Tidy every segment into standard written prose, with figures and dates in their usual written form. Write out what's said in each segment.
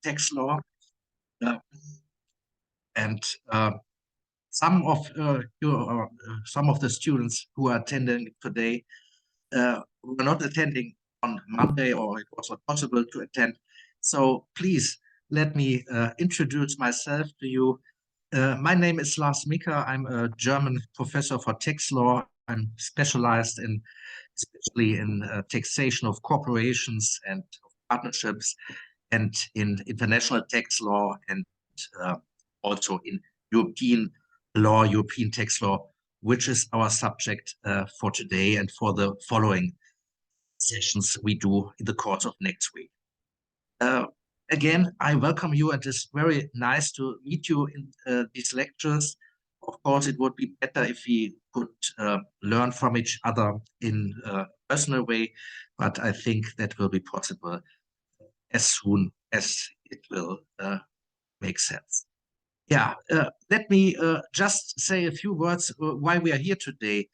tax law. And some of the students who are attending today were not attending on Monday, or it was not possible to attend. So please let me introduce myself to you. My name is Lars Micker. I'm a German professor for tax law. I'm specialized especially in taxation of corporations and partnerships, and in international tax law, and also in European law, European tax law, which is our subject for today and for the following sessions we do in the course of next week. Again, I welcome you, and it's very nice to meet you in these lectures. Of course, it would be better if we could learn from each other in a personal way, but I think that will be possible as soon as it will make sense. Yeah, let me just say a few words why we are here today.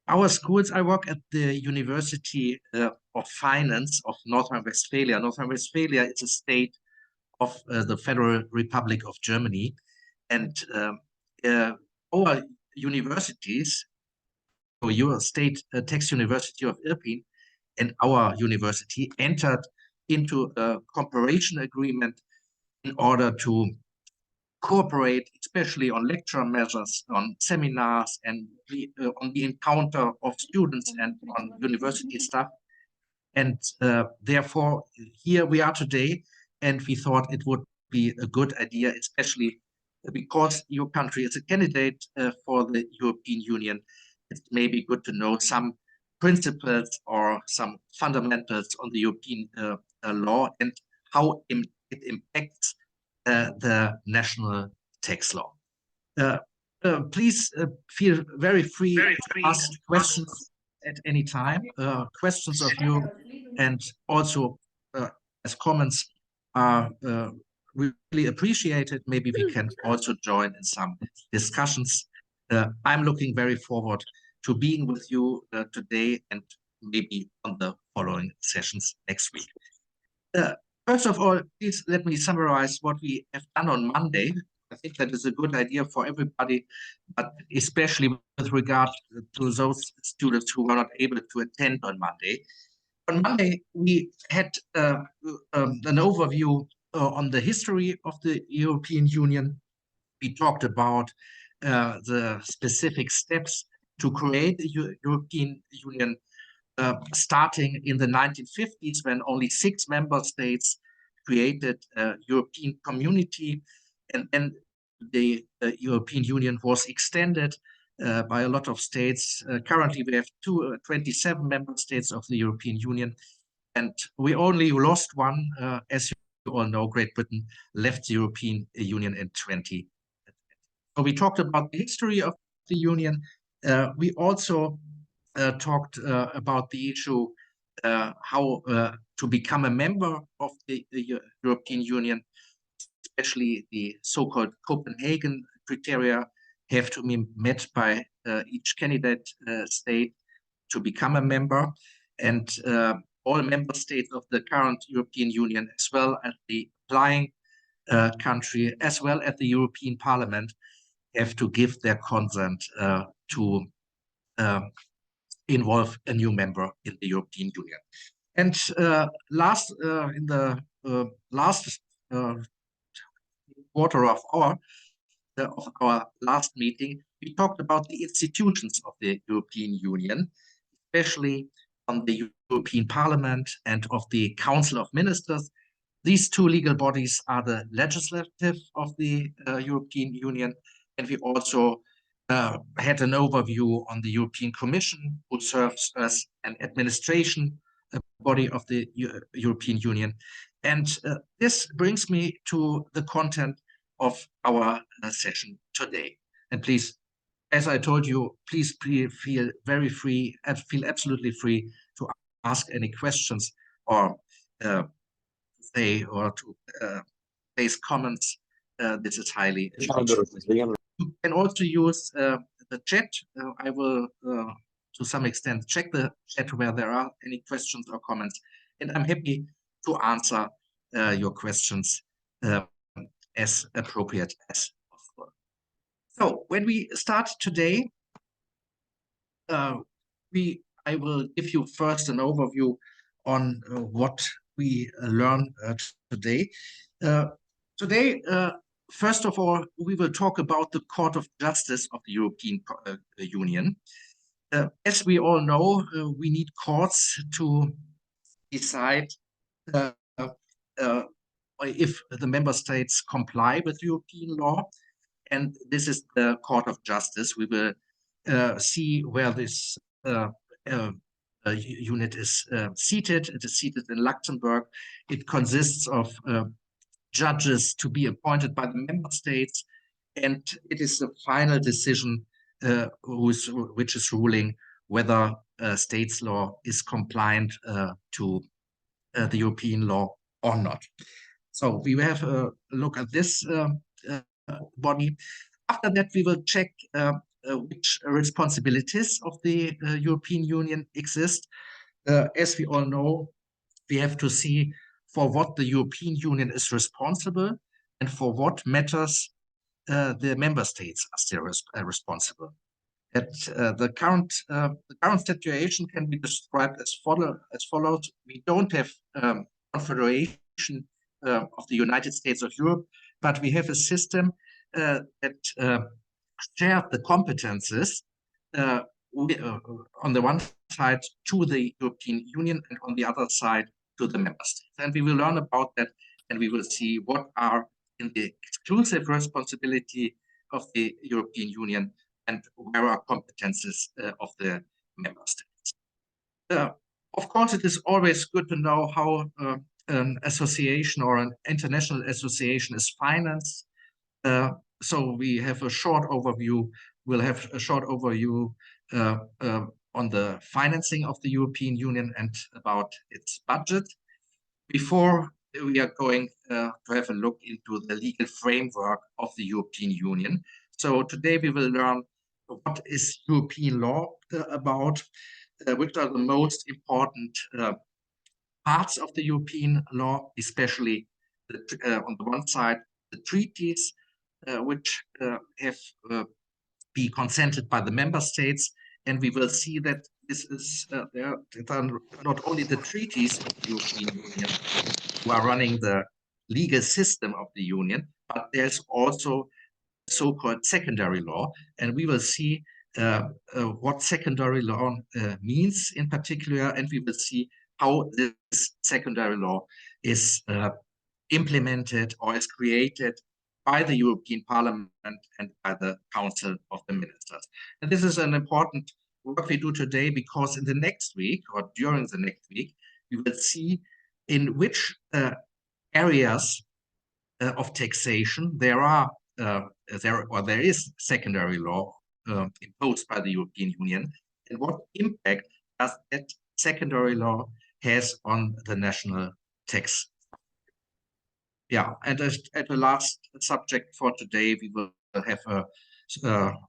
Our schools, I work at the University of Finance of North Rhine-Westphalia. North Rhine-Westphalia is a state of the Federal Republic of Germany. And our universities, so your state tax university of Irpin and our university, entered into a cooperation agreement in order to cooperate, especially on lecture measures, on seminars, and on the encounter of students and on university staff. And therefore, here we are today, and we thought it would be a good idea, especially because your country is a candidate for the European Union. It may be good to know some principles or some fundamentals on the European law and how it impacts the national tax law. Please feel very free to ask questions at any time. Questions of you, and also as comments, are really appreciated. Maybe we can also join in some discussions. I'm looking very forward to being with you today, and maybe on the following sessions next week. First of all, please let me summarize what we have done on Monday. I think that is a good idea for everybody, but especially with regard to those students who were not able to attend on Monday. On Monday, we had an overview on the history of the European Union. We talked about the specific steps to create the European Union, starting in the 1950s, when only 6 member states created a European community, and then the European Union was extended by a lot of states. Currently, we have 27 member states of the European Union, and we only lost one. As you all know, Great Britain left the European Union in 2020. So we talked about the history of the Union. We also talked about the issue how to become a member of the European Union, especially the so-called Copenhagen criteria have to be met by each candidate state to become a member. And all member states of the current European Union, as well as the applying country, as well as the European Parliament, have to give their consent to involve a new member in the European Union. And in the last quarter of our last meeting, we talked about the institutions of the European Union, especially on the European Parliament and of the Council of Ministers. These 2 legal bodies are the legislative of the European Union, and we also had an overview on the European Commission, who serves as an administration body of the European Union. And this brings me to the content of our session today. And please, as I told you, please feel very free and feel absolutely free to ask any questions or say or to place comments. This is highly appreciated. You can also use the chat. I will, to some extent, check the chat where there are any questions or comments, and I'm happy to answer your questions as appropriate as possible. So when we start today, I will give you first an overview on what we learn today. First of all, we will talk about the Court of Justice of the European Union. As we all know, we need courts to decide if the member states comply with European law, and this is the Court of Justice. We will see where this unit is seated. It is seated in Luxembourg. It consists of judges to be appointed by the member states, and it is the final decision which is ruling whether state's law is compliant to the European law or not. So we will have a look at this body. After that, we will check which responsibilities of the European Union exist. As we all know, we have to see for what the European Union is responsible and for what matters the member states are still responsible. The current situation can be described as follows. We don't have confederation of the United States of Europe, but we have a system that shares the competences on the one side to the European Union and on the other side to the member states. And we will learn about that, and we will see what are in the exclusive responsibility of the European Union and where are competences of the member states. Of course, it is always good to know how an association or an international association is financed. So we have a short overview. We'll have a short overview on the financing of the European Union and about its budget. Before we are going to have a look into the legal framework of the European Union. So today we will learn what is European law about, which are the most important parts of the European law, especially on the one side, the treaties, which have be consented by the member states. And we will see that this is not only the treaties of the European Union who are running the legal system of the Union, but there's also so-called secondary law. And we will see what secondary law means in particular, and we will see how this secondary law is implemented or is created by the European Parliament and by the Council of the Ministers. And this is an important work we do today, because in the next week or during the next week, we will see in which areas of taxation there is secondary law imposed by the European Union, and what impact does that secondary law has on the national tax. Yeah, and as the last subject for today, we will have a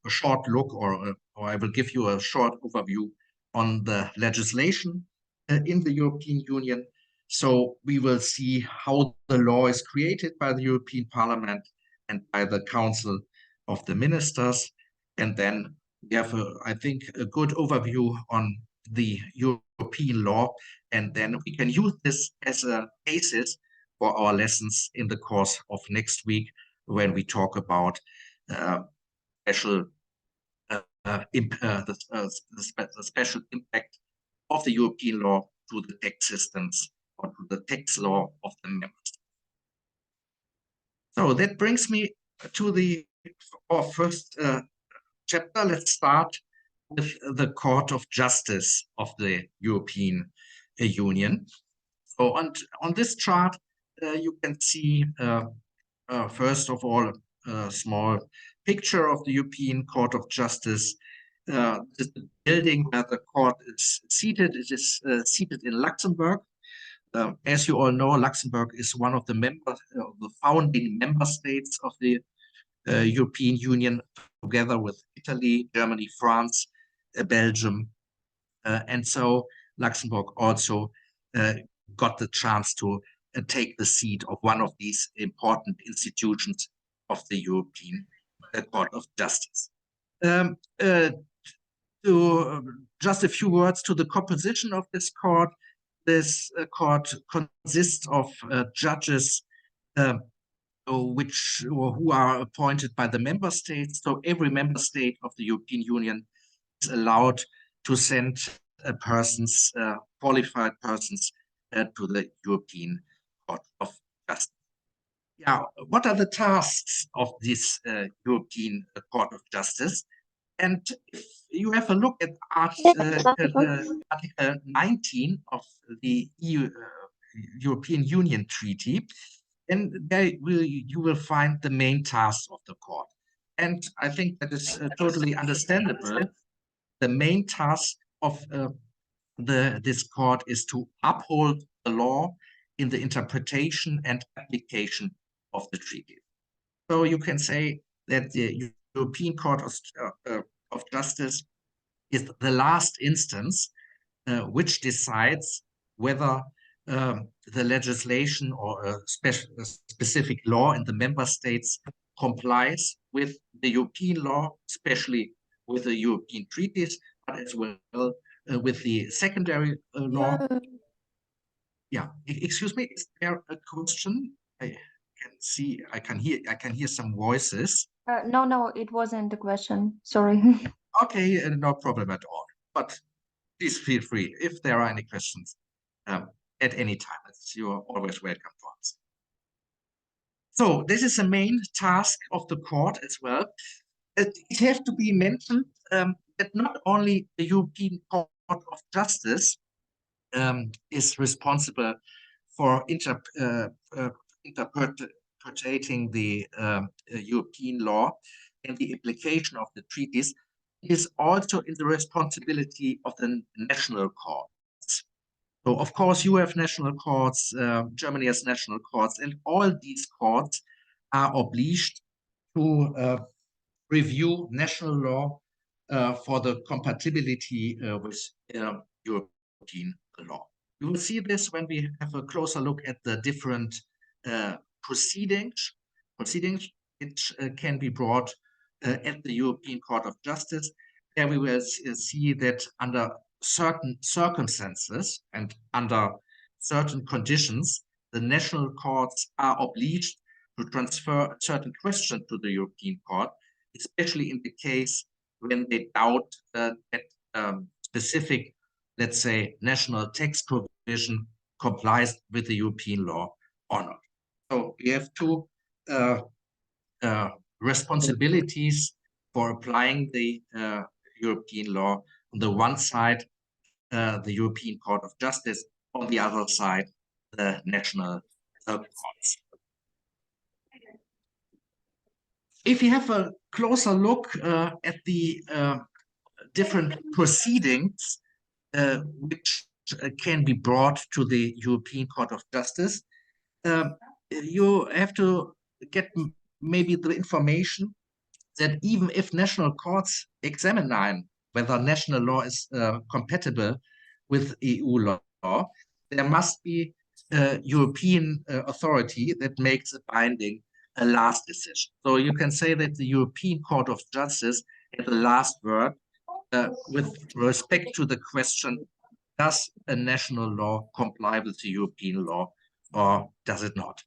short look, or I will give you a short overview on the legislation in the European Union. So we will see how the law is created by the European Parliament and by the Council of the Ministers. And then we have, I think, a good overview on the European law. And then we can use this as a basis for our lessons in the course of next week, when we talk about the special impact of the European law to the tax systems or to the tax law of the member states. So that brings me to our first chapter. Let's start with the Court of Justice of the European Union. So on this chart, you can see, first of all, a small picture of the European Court of Justice. The building where the court is seated, it is seated in Luxembourg. As you all know, Luxembourg is one of the founding member states of the European Union, together with Italy, Germany, France, Belgium. And so Luxembourg also got the chance to take the seat of one of these important institutions of the European Court of Justice. Just a few words to the composition of this court. This court consists of judges who are appointed by the member states. So every member state of the European Union is allowed to send persons, qualified persons, to the European Court of Justice. Yeah, what are the tasks of this European Court of Justice? And if you have a look at Article 19 of the European Union Treaty, then there you will find the main tasks of the court. And I think that is totally understandable. The main task of this court is to uphold the law in the interpretation and application of the treaty. So you can say that the European Court of Justice is the last instance which decides whether the legislation or a specific law in the member states complies with the European law, especially with the European treaties, but as well with the secondary law. Yeah, excuse me, is there a question? I can hear some voices. No, it wasn't a question. Sorry. Okay, no problem at all. But please feel free if there are any questions at any time. You're always welcome to answer. So this is the main task of the court as well. It has to be mentioned that not only the European Court of Justice is responsible for interpreting the European law and the application of the treaties. It is also in the responsibility of the national courts. So, of course, you have national courts, Germany has national courts, and all these courts are obliged to review national law for the compatibility with European law. You will see this when we have a closer look at the different proceedings which can be brought at the European Court of Justice. There we will see that under certain circumstances and under certain conditions, the national courts are obliged to transfer a certain question to the European Court, especially in the case when they doubt that specific, let's say, national tax provision complies with the European law or not. So we have two responsibilities for applying the European law. On the one side, the European Court of Justice, on the other side, the national courts. If you have a closer look at the different proceedings which can be brought to the European Court of Justice, you have to get maybe the information that even if national courts examine whether national law is compatible with EU law, there must be a European authority that makes a binding last decision. So you can say that the European Court of Justice has the last word with respect to the question, does a national law comply with the European law or does it not?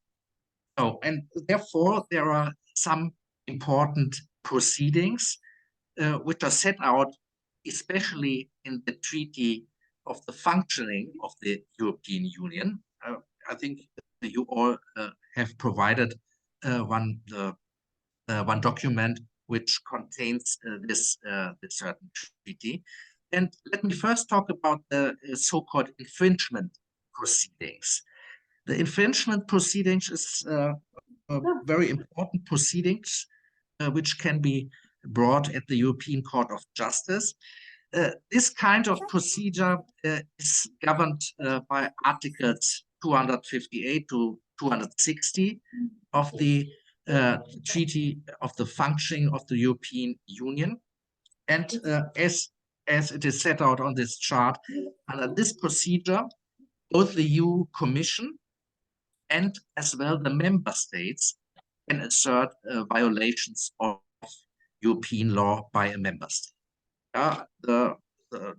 So, and therefore there are some important proceedings which are set out especially in the Treaty of the Functioning of the European Union. I think you all have provided one document which contains this certain treaty. And let me first talk about the so-called infringement proceedings. The infringement proceedings is very important proceedings which can be brought at the European Court of Justice. This kind of procedure is governed by Articles 258 to 260 of the Treaty of the Functioning of the European Union. And as it is set out on this chart, under this procedure, both the EU Commission and as well the member states can assert violations of European law by a member state.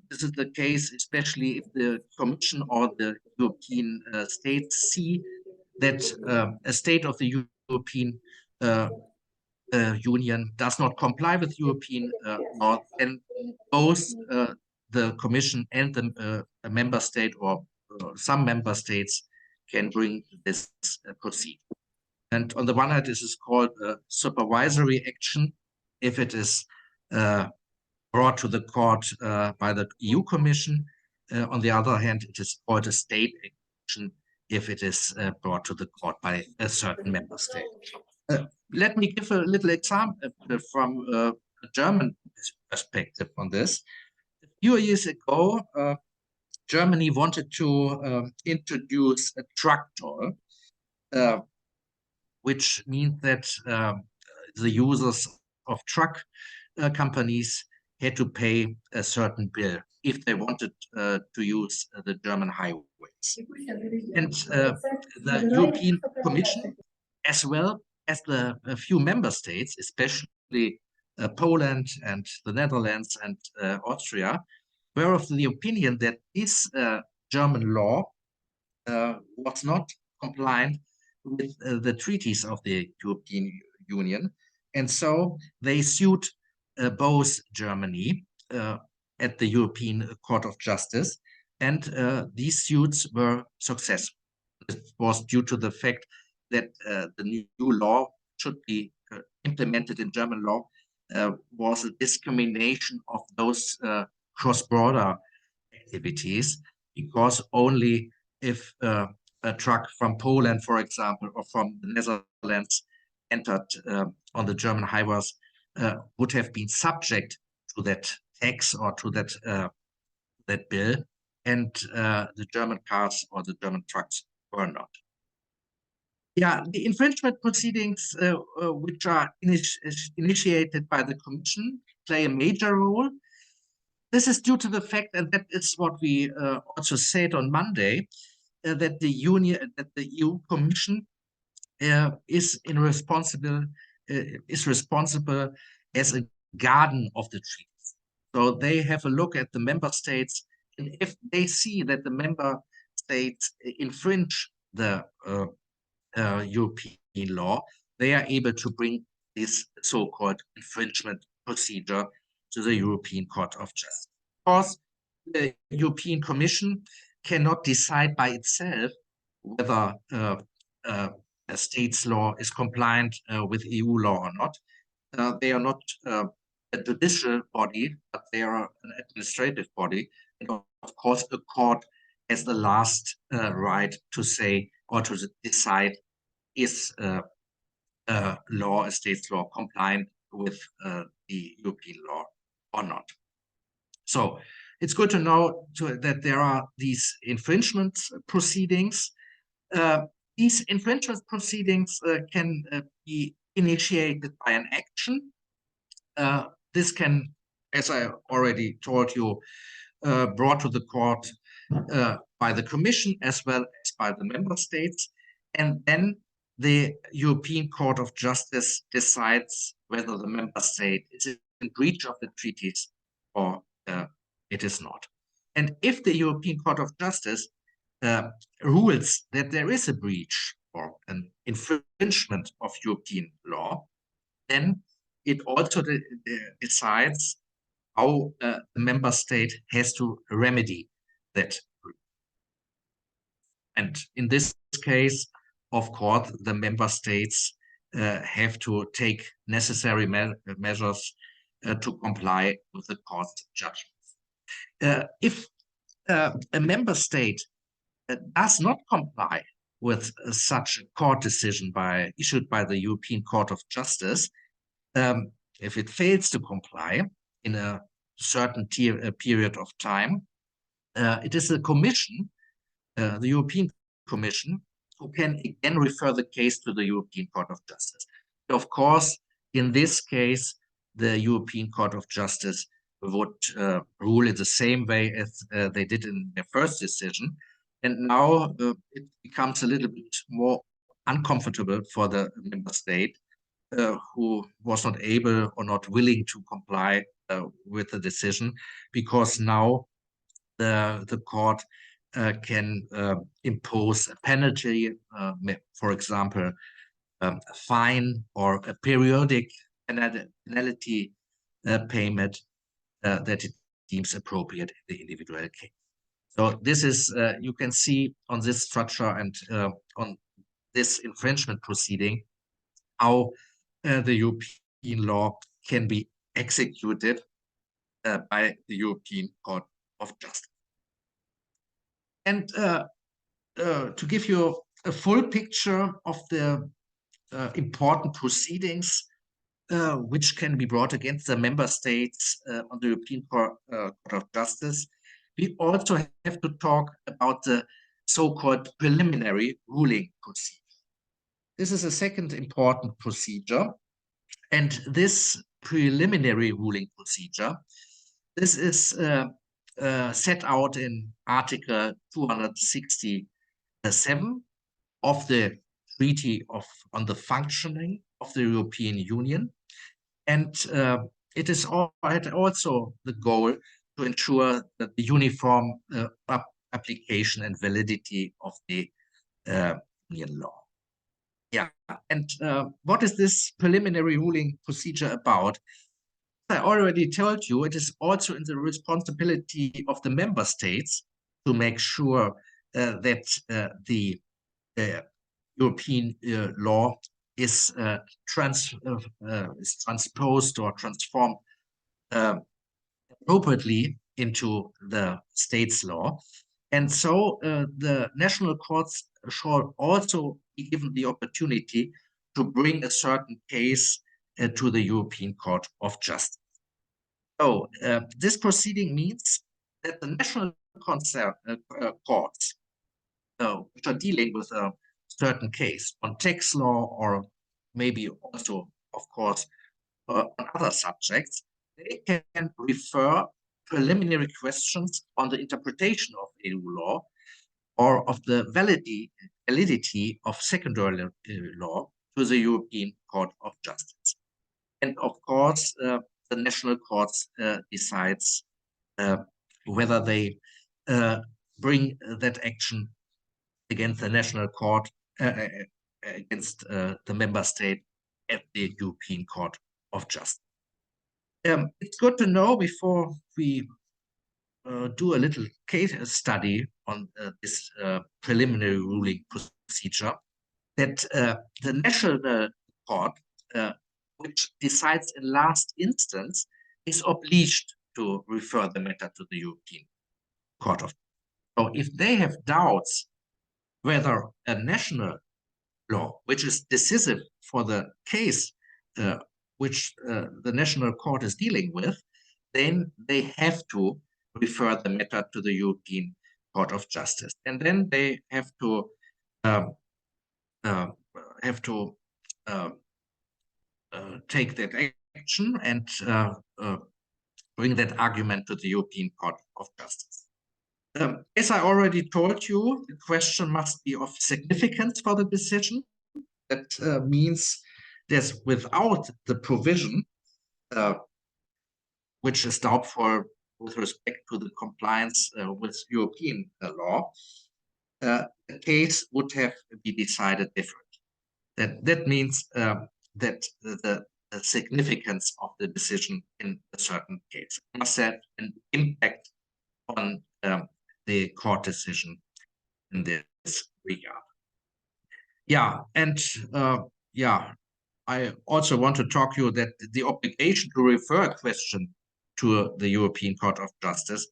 This is the case, especially if the Commission or the European states see that a state of the European Union does not comply with European law, then both the Commission and the member state or some member states can bring this proceed. And on the one hand, this is called supervisory action if it is brought to the court by the EU Commission. On the other hand, it is called a state action if it is brought to the court by a certain member state. Let me give a little example from a German perspective on this. A few years ago, Germany wanted to introduce a truck toll, which means that the users of truck companies had to pay a certain bill if they wanted to use the German highways. And the European Commission, as well as a few member states, especially Poland and the Netherlands and Austria, were of the opinion that this German law was not compliant with the treaties of the European Union. And so they sued both Germany at the European Court of Justice, and these suits were successful. It was due to the fact that the new law should be implemented in German law was a discrimination of those cross-border activities, because only if a truck from Poland, for example, or from the Netherlands entered on the German highways would have been subject to that tax or to that bill, and the German cars or the German trucks were not. Yeah, the infringement proceedings which are initiated by the Commission play a major role. This is due to the fact, and that is what we also said on Monday, that the EU Commission is responsible as a guardian of the treaties. So they have a look at the member states, and if they see that the member states infringe the European law, they are able to bring this so-called infringement procedure to the European Court of Justice. Of course, the European Commission cannot decide by itself whether a state's law is compliant with EU law or not. They are not a judicial body, but they are an administrative body. And of course, the court has the last right to say or to decide is a state's law compliant with the European law or not. So it's good to know that there are these infringement proceedings. These infringement proceedings can be initiated by an action. This can, as I already told you, brought to the court by the Commission as well as by the member states. And then the European Court of Justice decides whether the member state is in breach of the treaties or it is not. And if the European Court of Justice rules that there is a breach or an infringement of European law, then it also decides how the member state has to remedy that breach. And in this case, of course, the member states have to take necessary measures to comply with the court's judgments. If a member state does not comply with such a court decision issued by the European Court of Justice, if it fails to comply in a certain period of time, it is the Commission, the European Commission, who can again refer the case to the European Court of Justice. Of course, in this case, the European Court of Justice would rule it the same way as they did in their first decision. And now it becomes a little bit more uncomfortable for the member state who was not able or not willing to comply with the decision, because now the court can impose a penalty, for example, a fine or a periodic penalty payment that it deems appropriate in the individual case. So this is, you can see on this structure and on this infringement proceeding, how the European law can be executed by the European Court of Justice. And to give you a full picture of the important proceedings which can be brought against the member states on the European Court of Justice, we also have to talk about the so-called preliminary ruling procedure. This is a second important procedure, and this preliminary ruling procedure, this is set out in Article 267 of the Treaty on the Functioning of the European Union, and it is also the goal to ensure that the uniform application and validity of the Union law. Yeah, and what is this preliminary ruling procedure about? I already told you, it is also in the responsibility of the member states to make sure that the European law is transposed or transformed appropriately into the state's law. And so the national courts shall also be given the opportunity to bring a certain case to the European Court of Justice. So this proceeding means that the national courts which are dealing with a certain case on tax law, or maybe also, of course, on other subjects, they can refer preliminary questions on the interpretation of EU law or of the validity of secondary law to the European Court of Justice. And of course, the national courts decides whether they bring that action against the national court, against the member state at the European Court of Justice. It's good to know, before we do a little case study on this preliminary ruling procedure, that the national court, which decides in last instance, is obliged to refer the matter to the European Court of Justice. So if they have doubts whether a national law, which is decisive for the case which the national court is dealing with, then they have to refer the matter to the European Court of Justice, and then they have to take that action and bring that argument to the European Court of Justice. As I already told you, the question must be of significance for the decision. That means that without the provision, which is doubtful with respect to the compliance with European law, the case would have been decided differently. That means that the significance of the decision in a certain case must have an impact on the court decision in this regard. Yeah, and I also want to talk to you that the obligation to refer a question to the European Court of Justice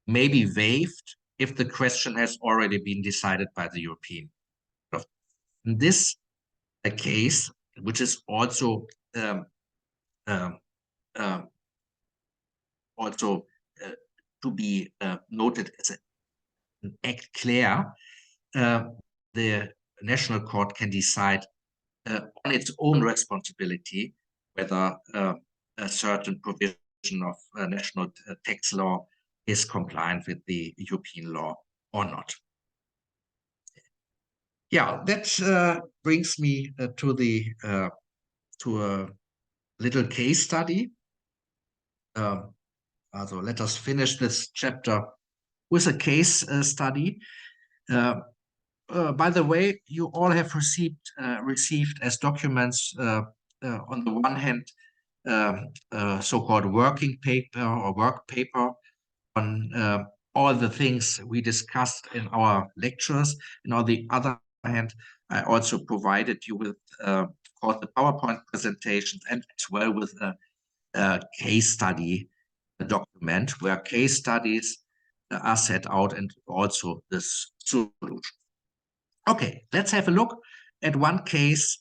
may be waived if the question has already been decided by the European Court of Justice. In this case, which is also to be noted as an act clear, the national court can decide on its own responsibility whether a certain provision of national tax law is compliant with the European law or not. Yeah, that brings me to a little case study. So let us finish this chapter with a case study. By the way, you all have received as documents on the one hand so-called working paper or work paper on all the things we discussed in our lectures. And on the other hand, I also provided you with of course the PowerPoint presentations and as well with a case study document where case studies are set out and also the solution. Okay, let's have a look at one case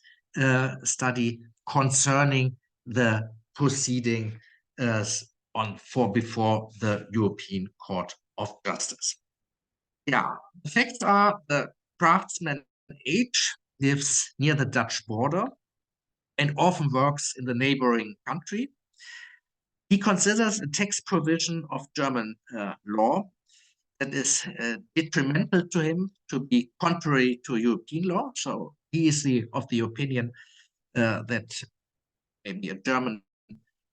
study concerning the proceeding before the European Court of Justice. Yeah, the facts are the craftsman H lives near the Dutch border and often works in the neighboring country. He considers a tax provision of German law that is detrimental to him to be contrary to European law. So he is of the opinion that maybe a German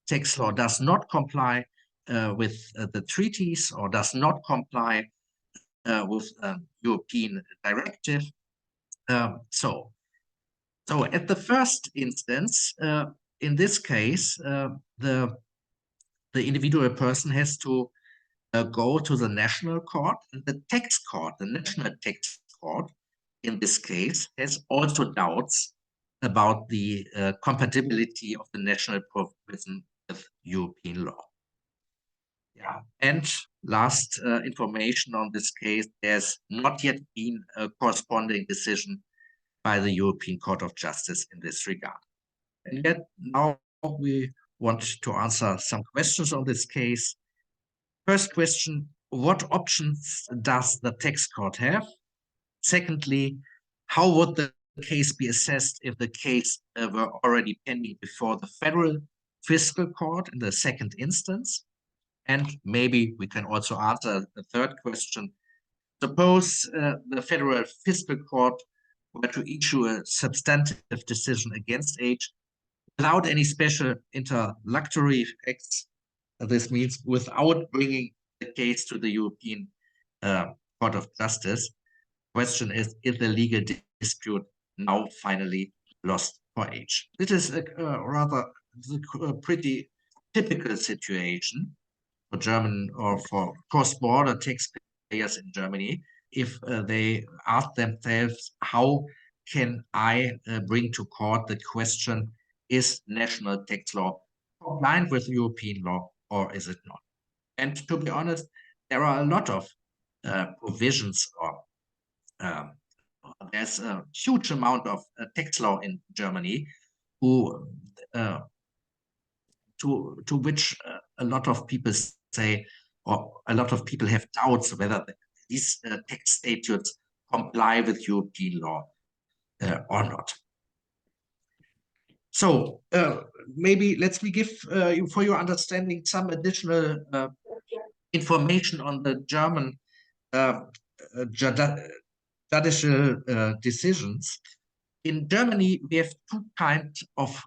tax law does not comply with the treaties or does not comply with European directive. So at the first instance, in this case, the individual person has to go to the national court, and the tax court, the national tax court, in this case, has also doubts about the compatibility of the national provision with European law. Yeah, and last information on this case, there's not yet been a corresponding decision by the European Court of Justice in this regard. And yet now we want to answer some questions on this case. First question, what options does the tax court have? Secondly, how would the case be assessed if the case were already pending before the Federal Fiscal Court in the second instance? And maybe we can also answer the third question. Suppose the Federal Fiscal Court were to issue a substantive decision against H without any special interlocutory effects. This means without bringing the case to the European Court of Justice. Question is the legal dispute now finally lost for H? This is a pretty typical situation for German or for cross-border taxpayers in Germany if they ask themselves, how can I bring to court the question, is national tax law compliant with European law or is it not? And to be honest, there are a lot of provisions or there's a huge amount of tax law in Germany to which a lot of people say, or a lot of people have doubts whether these tax statutes comply with European law or not. So maybe let me give you, for your understanding, some additional information on the German judicial decisions. In Germany, we have two kinds of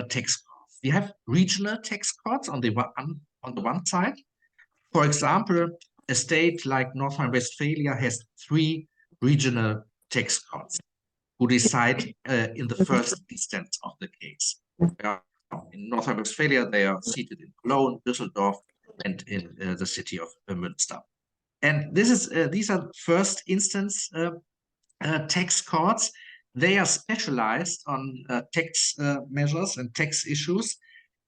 tax courts. We have regional tax courts on the one side. For example, a state like North Rhine-Westphalia has 3 regional tax courts who decide in the first instance of the case. In North Rhine-Westphalia, they are seated in Cologne, Düsseldorf, and in the city of Münster. And these are first instance tax courts. They are specialized on tax measures and tax issues.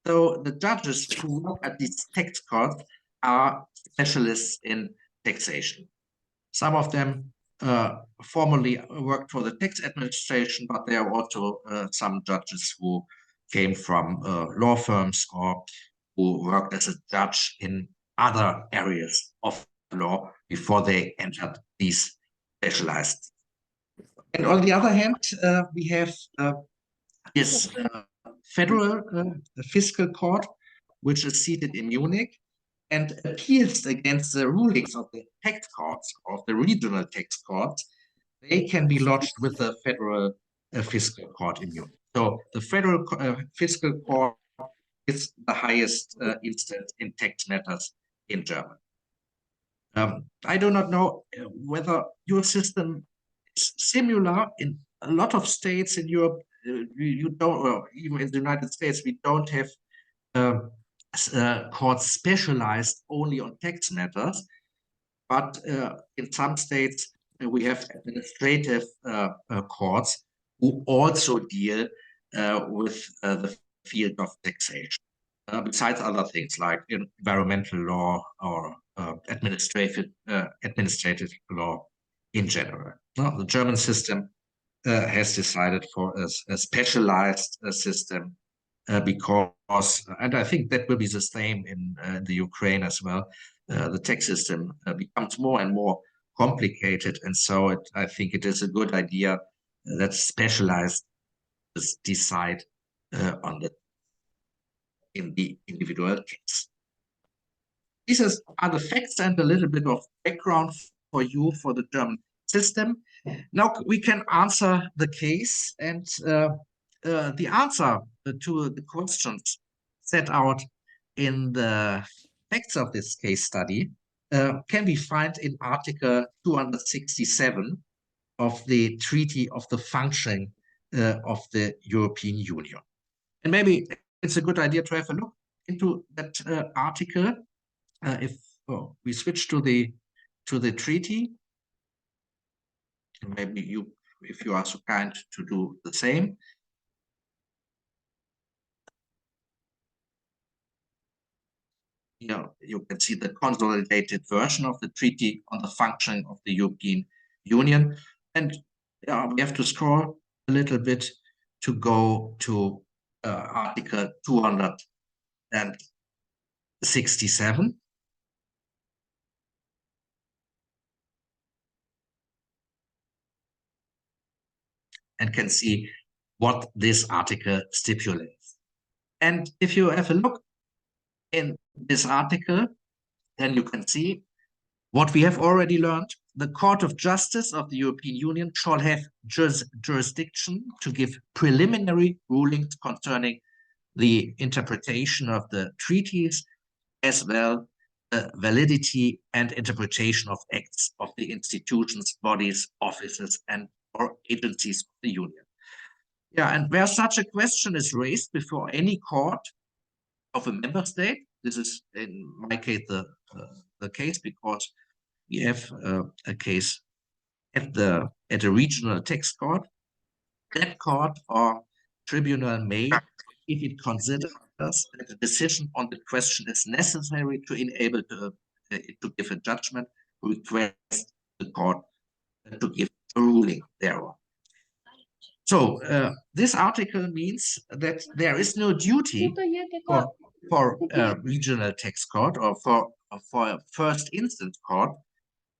So the judges who look at these tax courts are specialists in taxation. Some of them formerly worked for the tax administration, but there are also some judges who came from law firms or who worked as a judge in other areas of law before they entered these specialized. And on the other hand, we have this Federal Fiscal Court, which is seated in Munich and appeals against the rulings of the tax courts, of the regional tax courts, they can be lodged with the Federal Fiscal Court in Europe. So the Federal Fiscal Court is the highest instance in tax matters in Germany. I do not know whether your system is similar in a lot of states in Europe. You don't, or even in the United States, we don't have courts specialized only on tax matters, but in some states we have administrative courts who also deal with the field of taxation, besides other things like environmental law or administrative law in general. The German system has decided for a specialized system because, and I think that will be the same in the Ukraine as well, the tax system becomes more and more complicated, and so I think it is a good idea that specialized decide on in the individual case. These are the facts and a little bit of background for you for the German system. Now we can answer the case, and the answer to the questions set out in the facts of this case study can be found in Article 267 of the Treaty of the Functioning of the European Union. And maybe it's a good idea to have a look into that article. If we switch to the treaty, maybe you, if you are so kind to do the same. Here you can see the consolidated version of the Treaty on the Functioning of the European Union. And we have to scroll a little bit to go to Article 267. And can see what this article stipulates. And if you have a look in this article, then you can see what we have already learned. The Court of Justice of the European Union shall have jurisdiction to give preliminary rulings concerning the interpretation of the treaties, as well the validity and interpretation of acts of the institutions, bodies, offices, and or agencies of the Union. Yeah, and where such a question is raised before any court of a member state, this is in my case the case because we have a case at a regional tax court. That court or tribunal may, if it considers that a decision on the question is necessary to enable to give a judgment, request the court to give a ruling thereon. So this article means that there is no duty for a regional tax court or for a first instance court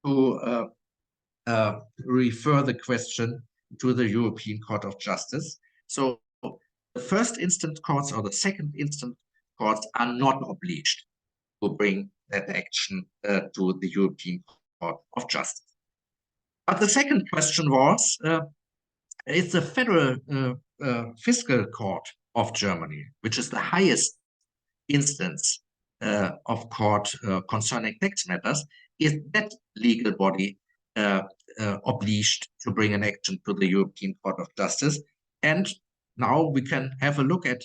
to refer the question to the European Court of Justice. So the first instance courts or the second instance courts are not obliged to bring that action to the European Court of Justice. But the second question was, it's the Federal Fiscal Court of Germany, which is the highest instance of court concerning tax matters. Is that legal body obliged to bring an action to the European Court of Justice? And now we can have a look at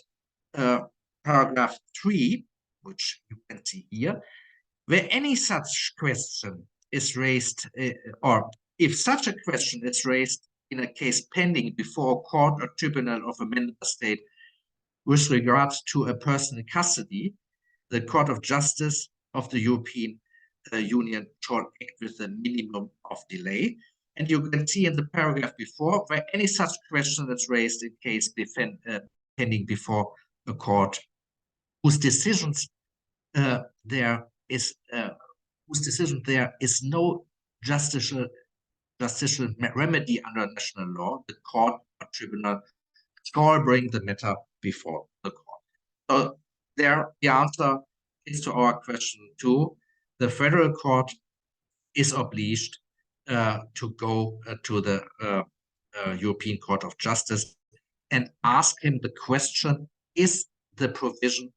paragraph 3, which you can see here, where any such question is raised, or if such a question is raised in a case pending before a court or tribunal of a member state with regard to a person in custody, the Court of Justice of the European Union shall act with a minimum of delay. And you can see in the paragraph before, where any such question is raised in case pending before a court whose decision there is no justicial remedy under national law, the court or tribunal shall bring the matter before the court. So there, the answer is to our question 2. The Federal Court is obliged to go to the European Court of Justice and ask him the question: is the provision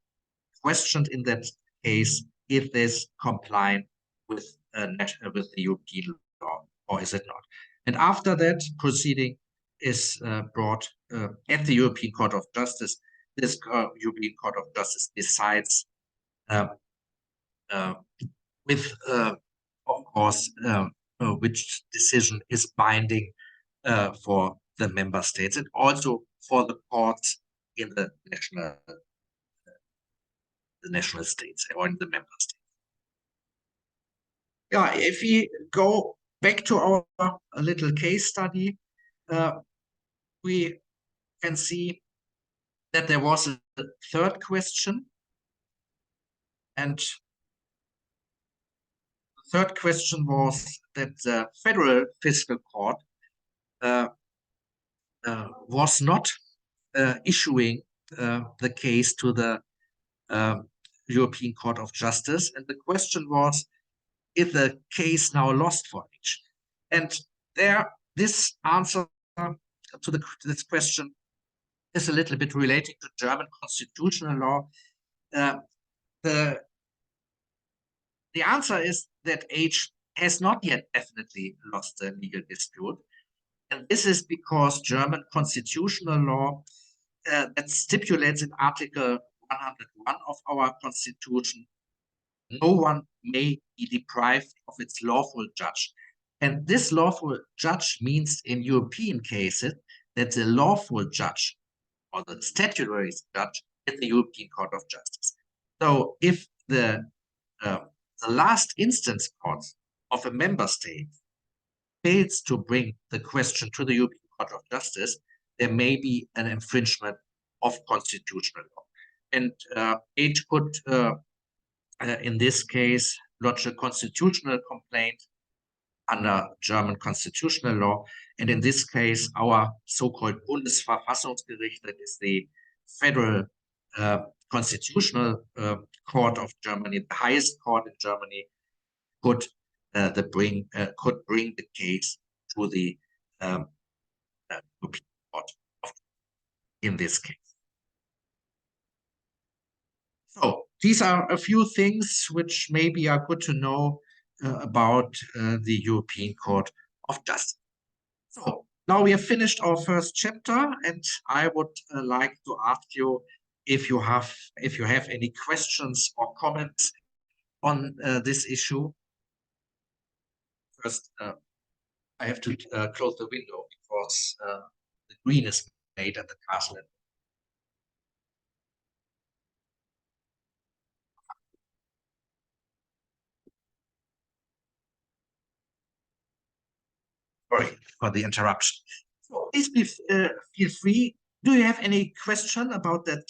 questioned in that case, if this compliant with the European law, or is it not? And after that proceeding is brought at the European Court of Justice, this European Court of Justice decides with, of course, which decision is binding for the member states and also for the courts in the national states or in the member states. Yeah, if we go back to our little case study, we can see that there was a third question, and the third question was that the Federal Fiscal Court was not issuing the case to the European Court of Justice, and the question was, is the case now lost for age? And there, this answer to this question is a little bit relating to German constitutional law. The answer is that age has not yet definitely lost the legal dispute, and this is because German constitutional law that stipulates in Article 101 of our constitution, no one may be deprived of its lawful judge. And this lawful judge means in European cases that the lawful judge or the statutory judge is the European Court of Justice. So if the last instance court of a member state fails to bring the question to the European Court of Justice, there may be an infringement of constitutional law. And it could, in this case, lodge a constitutional complaint under German constitutional law. And in this case, our so-called Bundesverfassungsgericht, that is the federal constitutional court of Germany, the highest court in Germany, could bring the case to the European Court in this case. So these are a few things which maybe are good to know about the European Court of Justice. So now we have finished our first chapter, and I would like to ask you if you have any questions or comments on this issue. First, I have to close the window because the green is made at the castle. Sorry for the interruption. So please feel free. Do you have any question about that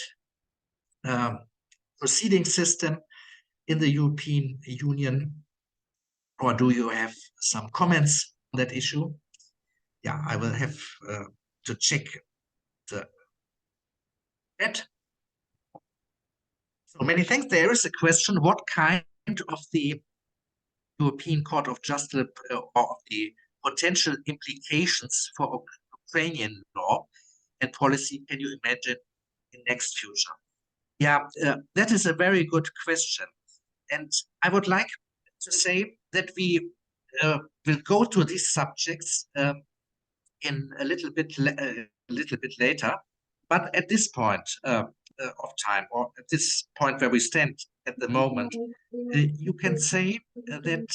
proceeding system in the European Union? Or do you have some comments on that issue? Yeah, I will have to check the chat. So many thanks. There is a question: what kind of the European Court of Justice or of the potential implications for Ukrainian law and policy can you imagine in next future? Yeah, that is a very good question, and I would like to say that we will go to these subjects in a little bit later, but at this point of time, or at this point where we stand at the moment, you can say that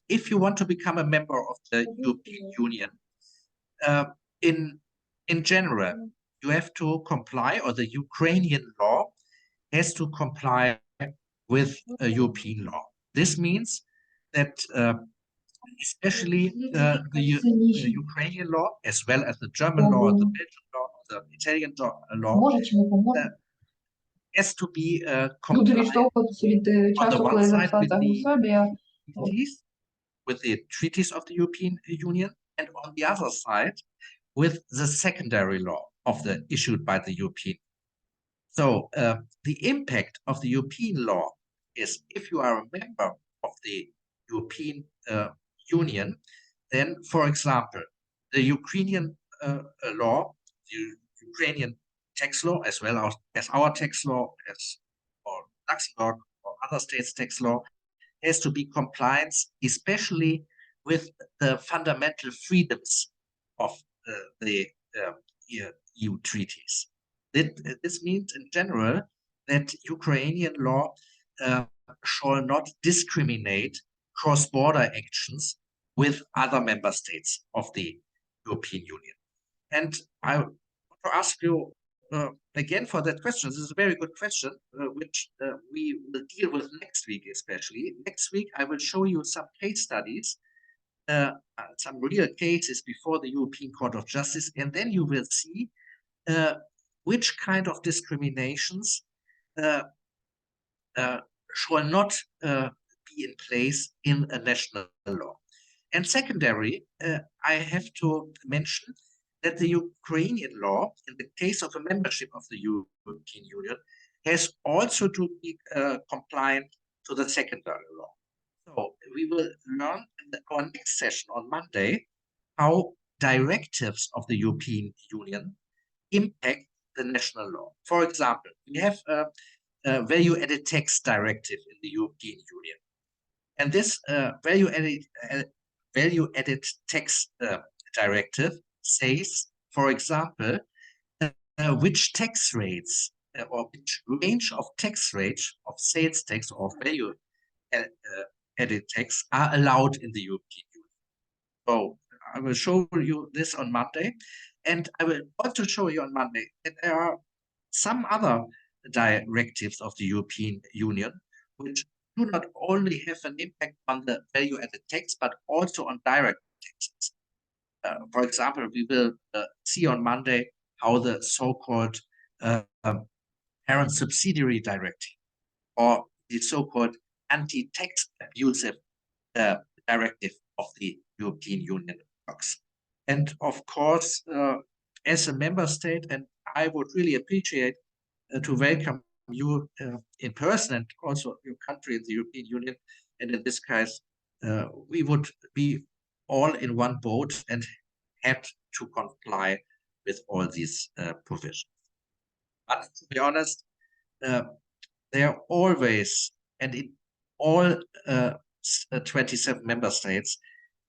if you want to become a member of the European Union, in general, you have to comply, or the Ukrainian law has to comply with a European law. This means that especially the Ukrainian law, as well as the German law, the Belgian law, the Italian law, has to be compliant on the one side with the treaties of the European Union, and on the other side with the secondary law issued by the European. So the impact of the European law is, if you are a member of the European Union, then, for example, the Ukrainian law, the Ukrainian tax law, as well as our tax law, or Luxembourg or other states' tax law, has to be compliant, especially with the fundamental freedoms of the EU treaties. This means, in general, that Ukrainian law shall not discriminate cross-border actions with other member states of the European Union. And I want to ask you again for that question. This is a very good question, which we will deal with next week, especially. Next week, I will show you some case studies, some real cases before the European Court of Justice, and then you will see which kind of discriminations shall not be in place in a national law. And secondary, I have to mention that the Ukrainian law, in the case of a membership of the European Union, has also to be compliant to the secondary law. So we will learn in our next session on Monday how directives of the European Union impact the national law. For example, we have a value-added tax directive in the European Union. And this value-added tax directive says, for example, which tax rates or which range of tax rates of sales tax or value-added tax are allowed in the European Union. So I will show you this on Monday, and I will also show you on Monday that there are some other directives of the European Union which do not only have an impact on the value-added tax, but also on direct taxes. For example, we will see on Monday how the so-called parent subsidiary directive or the so-called anti-tax abusive directive of the European Union works. And of course, as a member state, and I would really appreciate to welcome you in person and also your country in the European Union. And in this case, we would be all in one boat and had to comply with all these provisions. But to be honest, there are always, and in all 27 member states,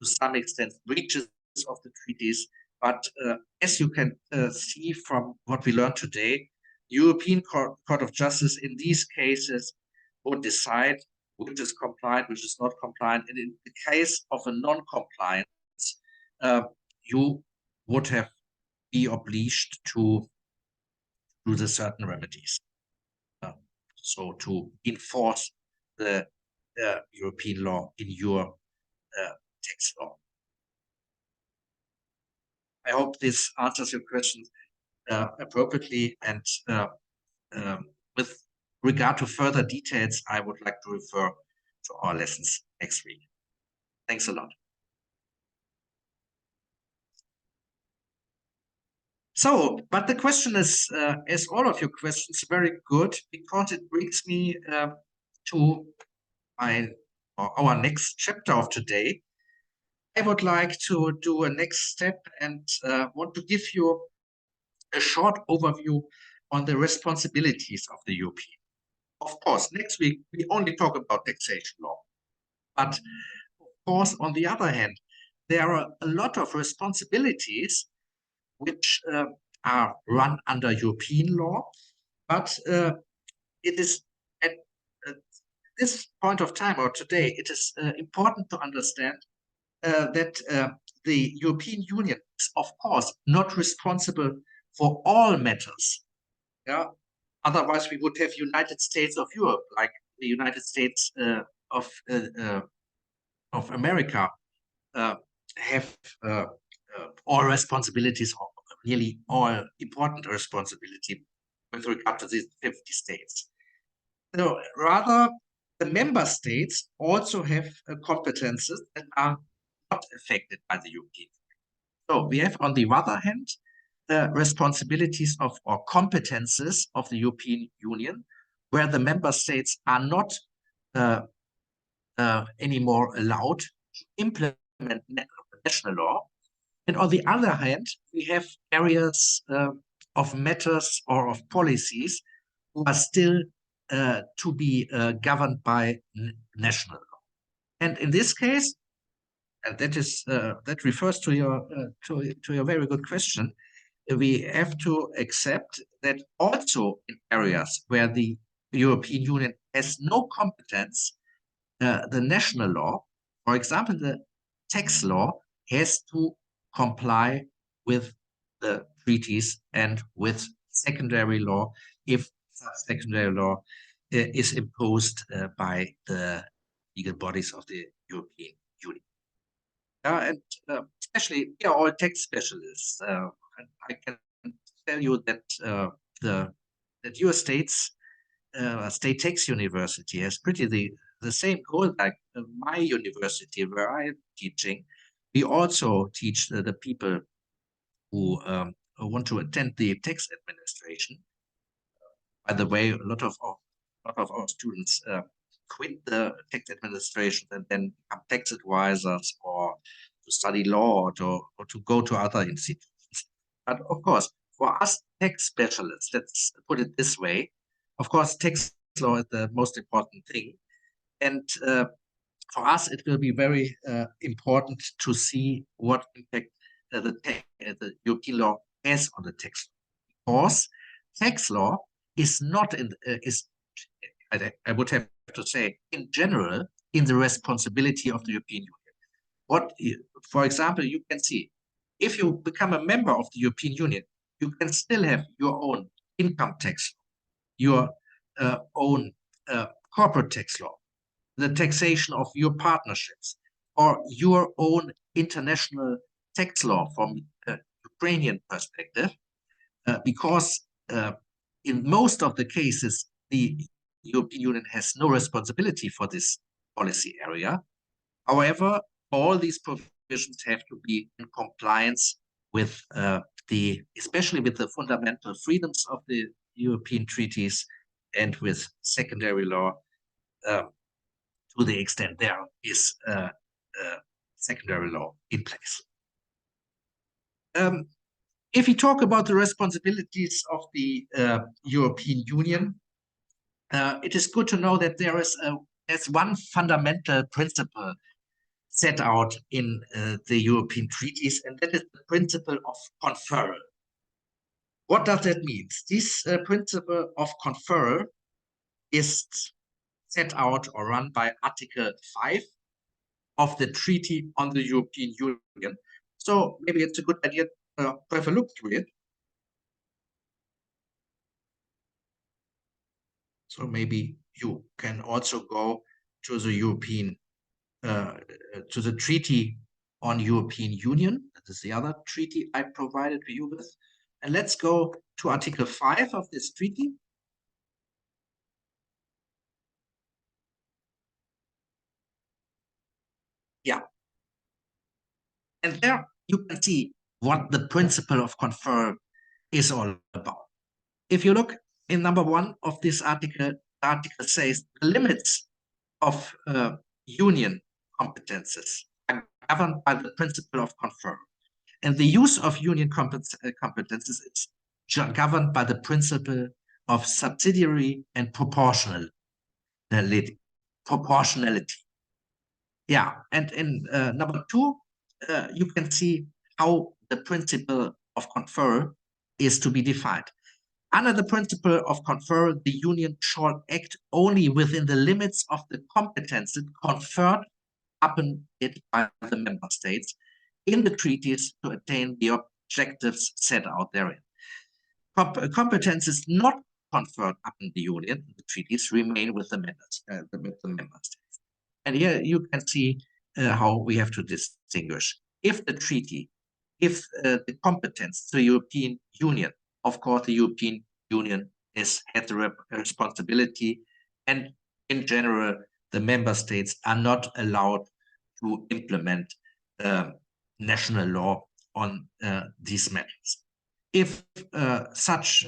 to some extent, breaches of the treaties. But as you can see from what we learned today, European Court of Justice in these cases would decide which is compliant, which is not compliant. And in the case of a non-compliance, you would have be obliged to do the certain remedies. So to enforce the European law in your tax law. I hope this answers your question appropriately, and with regard to further details, I would like to refer to our lessons next week. Thanks a lot. So, but the question is, as all of your questions, very good, because it brings me to our next chapter of today. I would like to do a next step and want to give you a short overview on the responsibilities of the European. Of course, next week we only talk about taxation law. But of course, on the other hand, there are a lot of responsibilities which are run under European law. But it is at this point of time, or today, it is important to understand that the European Union is, of course, not responsible for all matters. Yeah, otherwise we would have United States of Europe, like the United States of America, have all responsibilities, or nearly all important responsibility with regard to these 50 states. So rather, the member states also have competences that are not affected by the European Union. So we have, on the other hand, the responsibilities of or competences of the European Union, where the member states are not anymore allowed to implement national law. And on the other hand, we have areas of matters or of policies who are still to be governed by national law. And in this case, and that refers to your very good question, we have to accept that also in areas where the European Union has no competence, the national law, for example, the tax law, has to comply with the treaties and with secondary law if such secondary law is imposed by the legal bodies of the European Union. And especially, we are all tax specialists. And I can tell you that that your state's state tax university has pretty the same goal like my university where I'm teaching. We also teach the people who want to attend the tax administration. By the way, a lot of our students quit the tax administration and then become tax advisors or to study law or to go to other institutions. But of course, for us tax specialists, let's put it this way, of course, tax law is the most important thing. And for us, it will be very important to see what impact the European law has on the tax law. Because tax law is not I would have to say, in general, in the responsibility of the European Union. For example, you can see, if you become a member of the European Union, you can still have your own income tax law, your own corporate tax law, the taxation of your partnerships, or your own international tax law from a Ukrainian perspective, because in most of the cases, the European Union has no responsibility for this policy area. However, all these provisions have to be in compliance with especially with the fundamental freedoms of the European treaties and with secondary law, to the extent there is secondary law in place. If we talk about the responsibilities of the European Union, it is good to know that there's one fundamental principle set out in the European treaties, and that is the principle of conferral. What does that mean? This principle of conferral is set out or run by Article 5 of the Treaty on the European Union. So maybe it's a good idea to have a look through it. So maybe you can also go to the European, to the Treaty on European Union. That is the other treaty I provided you with. And let's go to Article 5 of this treaty. Yeah. And there you can see what the principle of conferral is all about. If you look in number 1 of this article, the article says the limits of union competences are governed by the principle of conferral. And the use of union competences is governed by the principle of subsidiary and proportionality. Yeah, and in number 2, you can see how the principle of conferral is to be defined. Under the principle of conferral, the union shall act only within the limits of the competences conferred upon it by the member states in the treaties to attain the objectives set out therein. Competences not conferred upon the union in the treaties remain with the member states. And here you can see how we have to distinguish. If the treaty, if the competence to the European Union, of course, the European Union has the responsibility, and in general, the member states are not allowed to implement national law on these matters. If such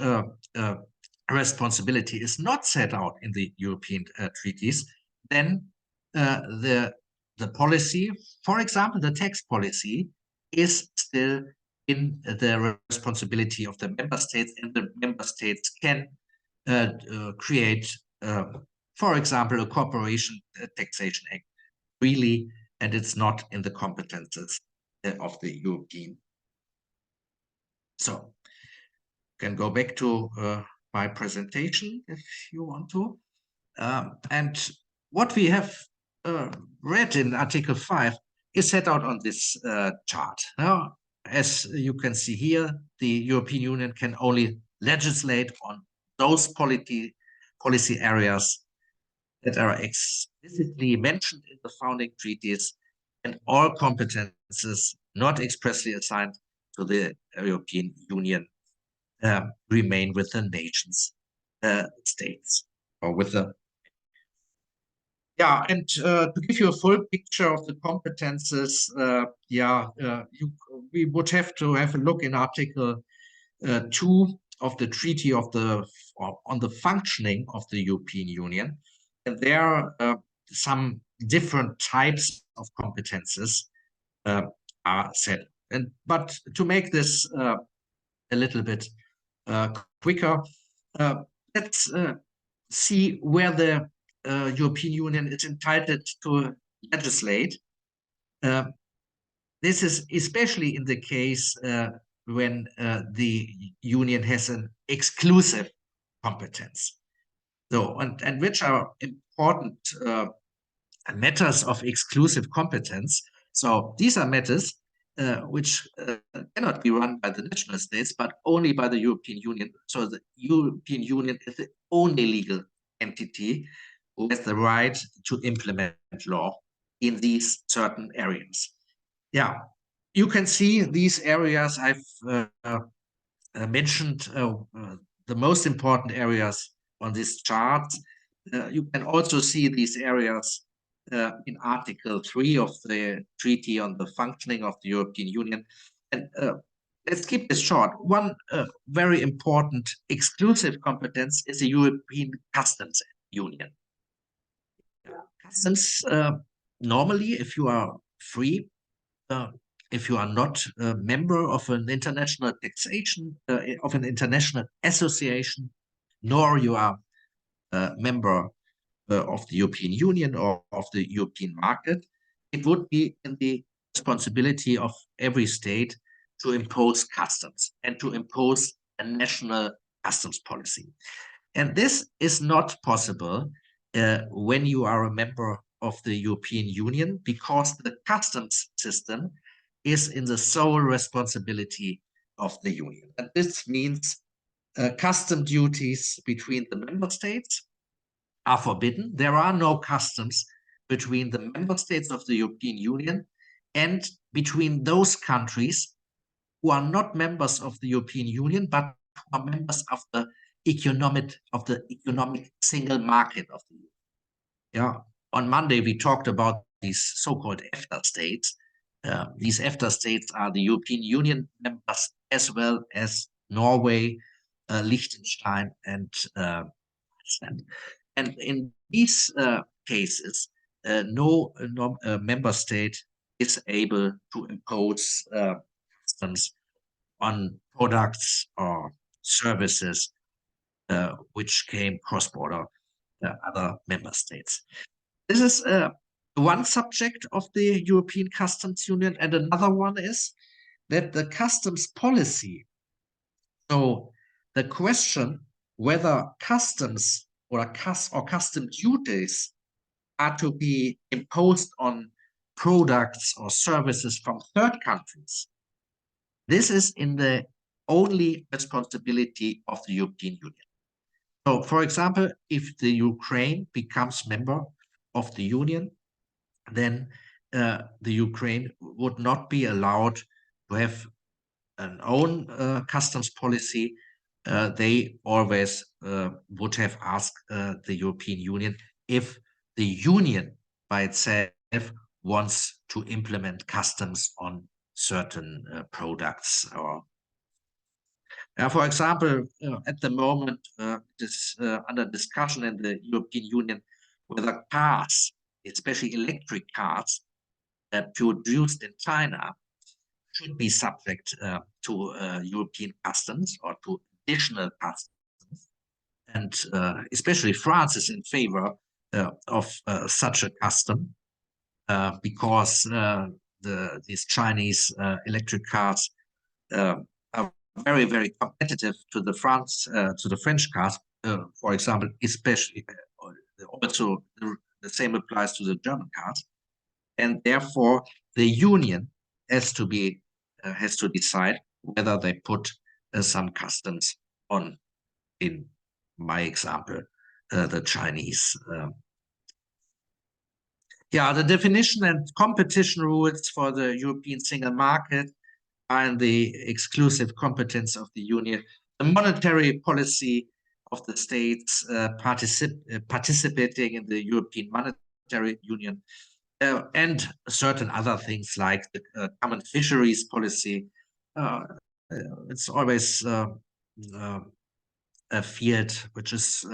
responsibility is not set out in the European treaties, then the the policy, for example, the tax policy, is still in the responsibility of the member states, and the member states can create, for example, a corporation taxation act freely, and it's not in the competences of the European. So, can go back to my presentation if you want to. And what we have read in Article 5 is set out on this chart. Now, as you can see here, the European Union can only legislate on those policy areas that are explicitly mentioned in the founding treaties, and all competences not expressly assigned to the European Union remain with the nations states, or with the and to give you a full picture of the competences, we would have to have a look in Article 2 of the Treaty of on the functioning of the European Union, and there are some different types of competences are set. But to make this a little bit quicker, let's see where the European Union is entitled to legislate. This is especially in the case when the Union has an exclusive competence. So, and which are important matters of exclusive competence. So these are matters which cannot be run by the national states, but only by the European Union. So the European Union is the only legal entity who has the right to implement law in these certain areas. Yeah, you can see these areas. I've mentioned the most important areas on this chart. You can also see these areas in Article 3 of the Treaty on the Functioning of the European Union. And let's keep this short. One very important exclusive competence is the European Customs Union. Customs, normally, if you are free, if you are not a member of an international taxation, of an international association, nor you are a member of the European Union or of the European market, it would be in the responsibility of every state to impose customs and to impose a national customs policy. And this is not possible when you are a member of the European Union, because the customs system is in the sole responsibility of the Union. And this means custom duties between the member states are forbidden. There are no customs between the member states of the European Union and between those countries who are not members of the European Union, but who are members of the economic single market of the Union. Yeah, on Monday we talked about these so-called EFTA states. These EFTA states are the European Union members, as well as Norway, Liechtenstein, and Iceland. And in these cases, no member state is able to impose customs on products or services which came cross-border other member states. This is one subject of the European Customs Union, and another one is that the customs policy, so the question whether customs or custom duties are to be imposed on products or services from third countries, this is in the only responsibility of the European Union. So, for example, if the Ukraine becomes member of the Union, then the Ukraine would not be allowed to have an own customs policy. They always would have asked the European Union if the Union by itself wants to implement customs on certain products. Or, for example, at the moment, it is under discussion in the European Union whether cars, especially electric cars, produced in China should be subject to European customs or to additional customs. And especially France is in favor of such a custom because these Chinese electric cars are very, very competitive to the French cars, for example, especially also the same applies to the German cars. And therefore, the union has to decide whether they put some customs on, in my example, the Chinese. The definition and competition rules for the European single market are in the exclusive competence of the union. The monetary policy of the states participating in the European Monetary Union, and certain other things like the common fisheries policy. It's always a field which is,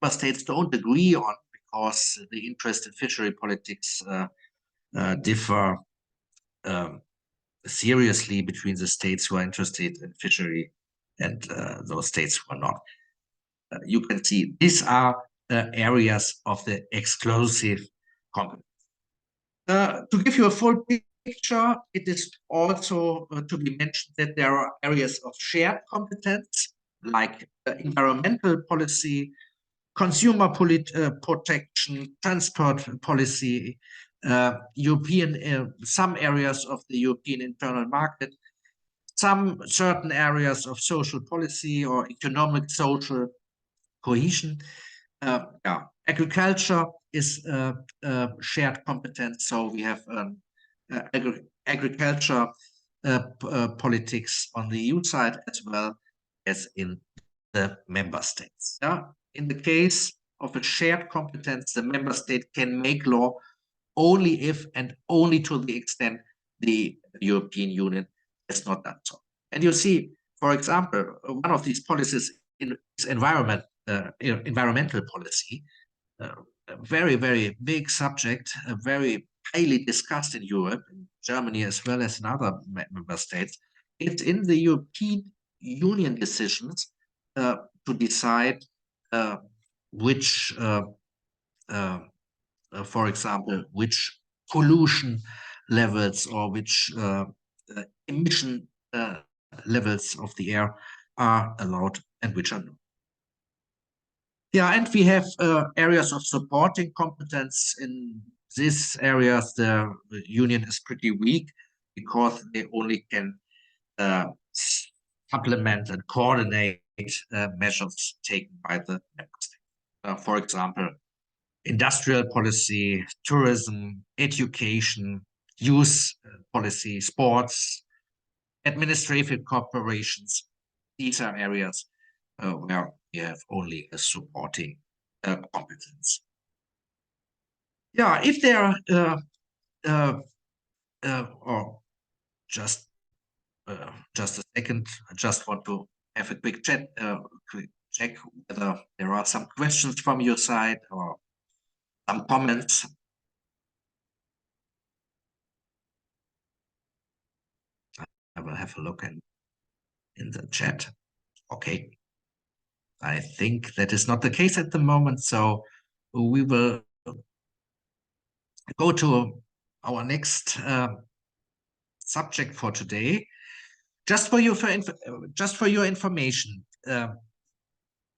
which states don't agree on because the interest in fishery politics differ seriously between the states who are interested in fishery and those states who are not. You can see these are areas of the exclusive competence. To give you a full picture, it is also to be mentioned that there are areas of shared competence, like environmental policy, consumer protection, transport policy, some areas of the European internal market, some certain areas of social policy or economic social cohesion. Agriculture is shared competence, so we have agriculture politics on the EU side as well as in the member states. In the case of a shared competence, the member state can make law only if and only to the extent the European Union has not done so. And you see, for example, one of these policies is environmental policy, a very, very big subject, very highly discussed in Europe, in Germany as well as in other member states. It's in the European Union decisions to decide which, for example, which pollution levels or which emission levels of the air are allowed and which are not. And we have areas of supporting competence. In these areas, the union is pretty weak because they only can supplement and coordinate measures taken by the member state. For example, industrial policy, tourism, education, youth policy, sports, administrative corporations. These are areas where we have only a supporting competence. If there or just a second, I just want to have a quick check whether there are some questions from your side or some comments. I will have a look in the chat. Okay. I think that is not the case at the moment, so we will go to our next subject for today. Just for your information,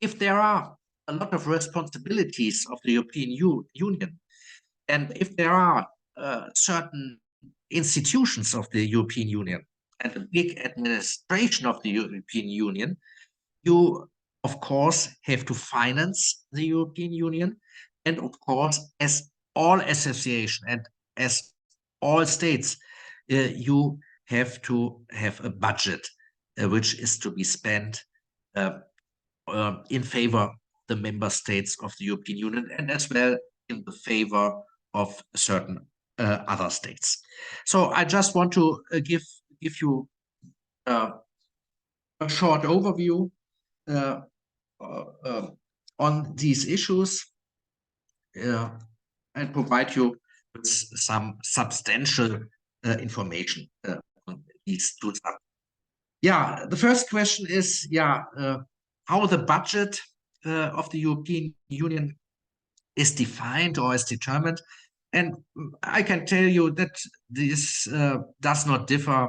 if there are a lot of responsibilities of the European Union, and if there are certain institutions of the European Union and a big administration of the European Union, you of course have to finance the European Union, and of course, as all association and as all states, you have to have a budget which is to be spent in favor of the member states of the European Union and as well in the favor of certain other states. So I just want to give you a short overview on these issues. and provide you with some substantial information on these two subjects. Yeah, the first question is, how the budget of the European Union is defined or is determined. And I can tell you that this does not differ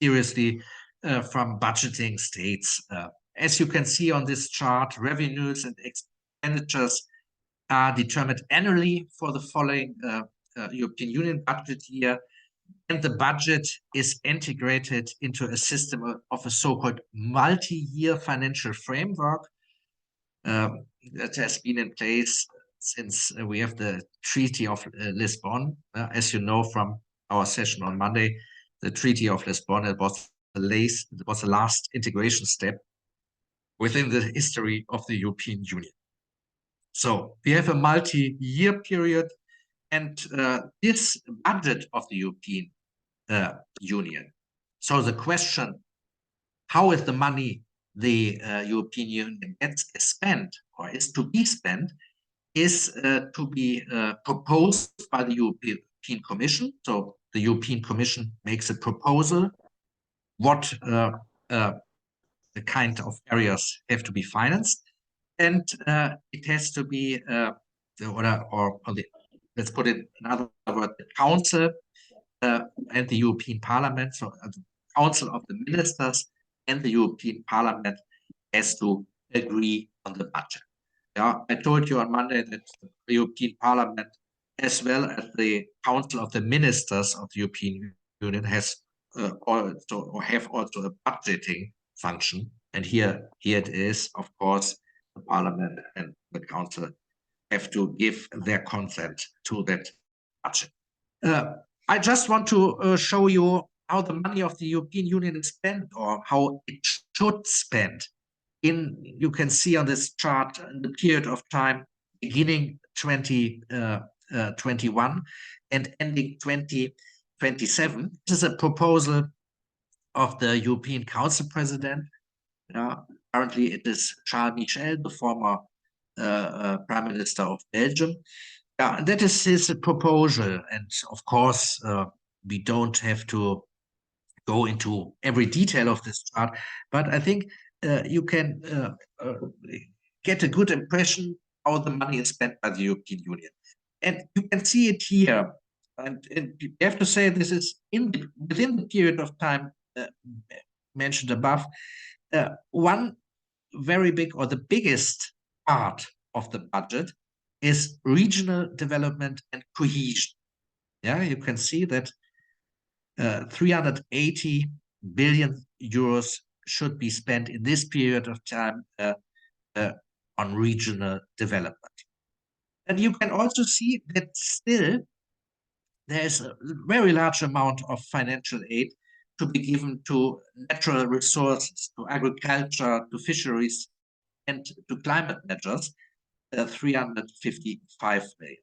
seriously from budgeting states. As you can see on this chart, revenues and expenditures are determined annually for the following European Union budget year, and the budget is integrated into a system of a so-called multi-year financial framework that has been in place since we have the Treaty of Lisbon. As you know from our session on Monday, the Treaty of Lisbon, it was the last integration step within the history of the European Union. So we have a multi-year period, and this budget of the European Union. So the question, how is the money the European Union gets spent or is to be spent, is to be proposed by the European Commission. So the European Commission makes a proposal what the kind of areas have to be financed, and it has to be let's put it another word, the Council and the European Parliament, so the Council of the Ministers and the European Parliament has to agree on the budget. Yeah, I told you on Monday that the European Parliament, as well as the Council of the Ministers of the European Union, has also a budgeting function. And here it is, of course, the Parliament and the Council have to give their consent to that budget. I just want to show you how the money of the European Union is spent, or how it should spend. You can see on this chart the period of time beginning 2021 and ending 2027. This is a proposal of the European Council President. Currently, it is Charles Michel, the former Prime Minister of Belgium. That is his proposal, and of course, we don't have to go into every detail of this chart, but I think you can get a good impression how the money is spent by the European Union. And you can see it here. And you have to say this is within the period of time mentioned above. One very big, or the biggest part of the budget is regional development and cohesion. You can see that 380 billion euros should be spent in this period of time on regional development. And you can also see that still there's a very large amount of financial aid to be given to natural resources, to agriculture, to fisheries, and to climate measures, 355 billion.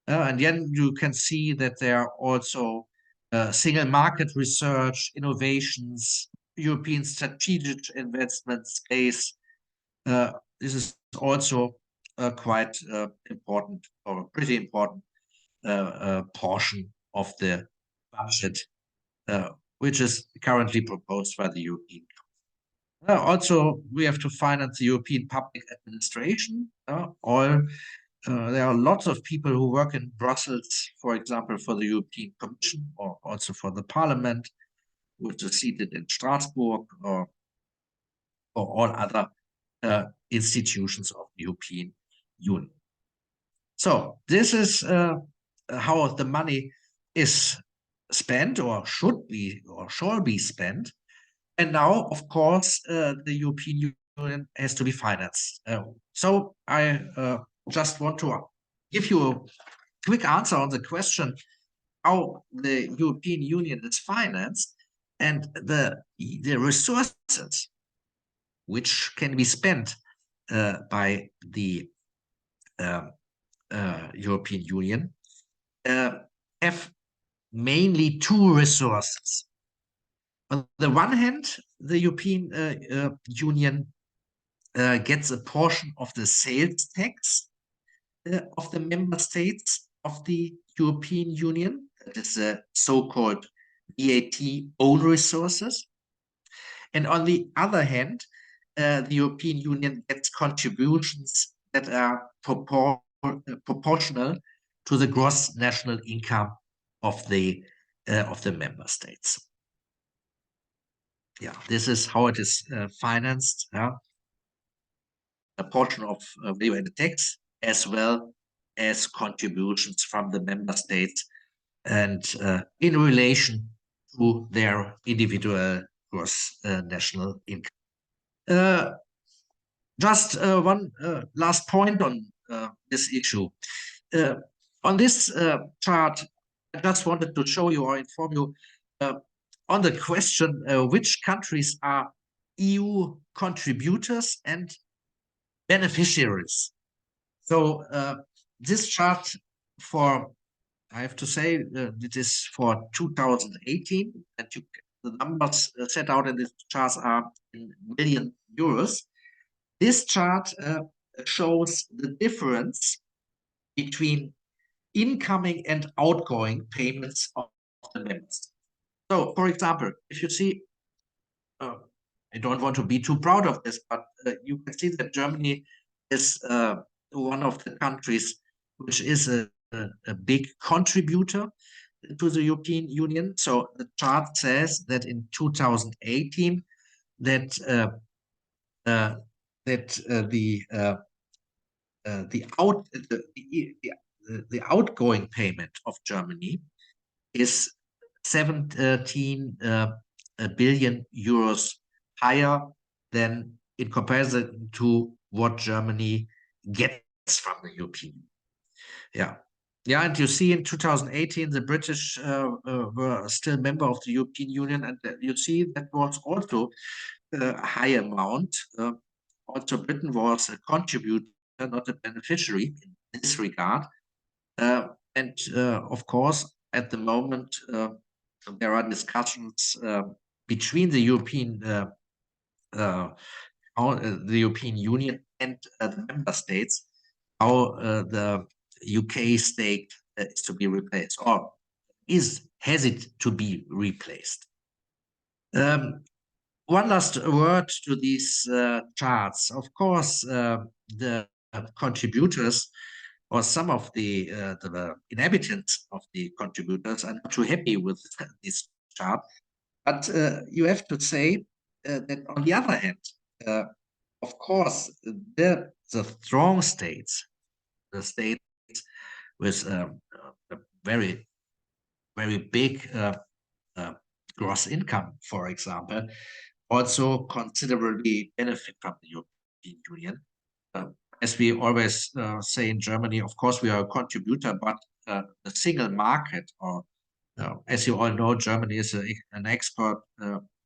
And then you can see that there are also single market research, innovations, European strategic investment space. This is also quite important, or a pretty important portion of the budget, which is currently proposed by the European Council. Also, we have to finance the European public administration. There are lots of people who work in Brussels, for example, for the European Commission, or also for the Parliament, which is seated in Strasbourg, or all other institutions of the European Union. So this is how the money is spent, or should be, or shall be spent. And now, of course, the European Union has to be financed. So I just want to give you a quick answer on the question how the European Union is financed, and the resources which can be spent by the European Union have mainly two resources. On the one hand, the European Union gets a portion of the sales tax of the member states of the European Union. That is the so-called VAT own resources. And on the other hand, the European Union gets contributions that are proportional to the gross national income of the member states. Yeah, this is how it is financed. A portion of value added tax, as well as contributions from the member states, and in relation to their individual gross national income. Just one last point on this issue. On this chart, I just wanted to show you or inform you on the question which countries are EU contributors and beneficiaries. So this chart for, I have to say, it is for 2018, and the numbers set out in this chart are in million euros. This chart shows the difference between incoming and outgoing payments of the members. So, for example, if you see, I don't want to be too proud of this, but you can see that Germany is one of the countries which is a big contributor to the European Union. So the chart says that in 2018, that the outgoing payment of Germany is 17 billion euros higher than in comparison to what Germany gets from the European Union. Yeah, and you see in 2018 the British were still member of the European Union, and you see that was also a high amount. Also, Britain was a contributor, not a beneficiary in this regard. And of course, at the moment, there are discussions between the European Union and the member states how the UK stake is to be replaced, or has it to be replaced. One last word to these charts. Of course, the contributors or some of the inhabitants of the contributors are not too happy with this chart. But you have to say that on the other hand, of course, the strong states, the states with a very, very big gross income, for example, also considerably benefit from the European Union. As we always say in Germany, of course, we are a contributor, but the single market, or as you all know, Germany is an export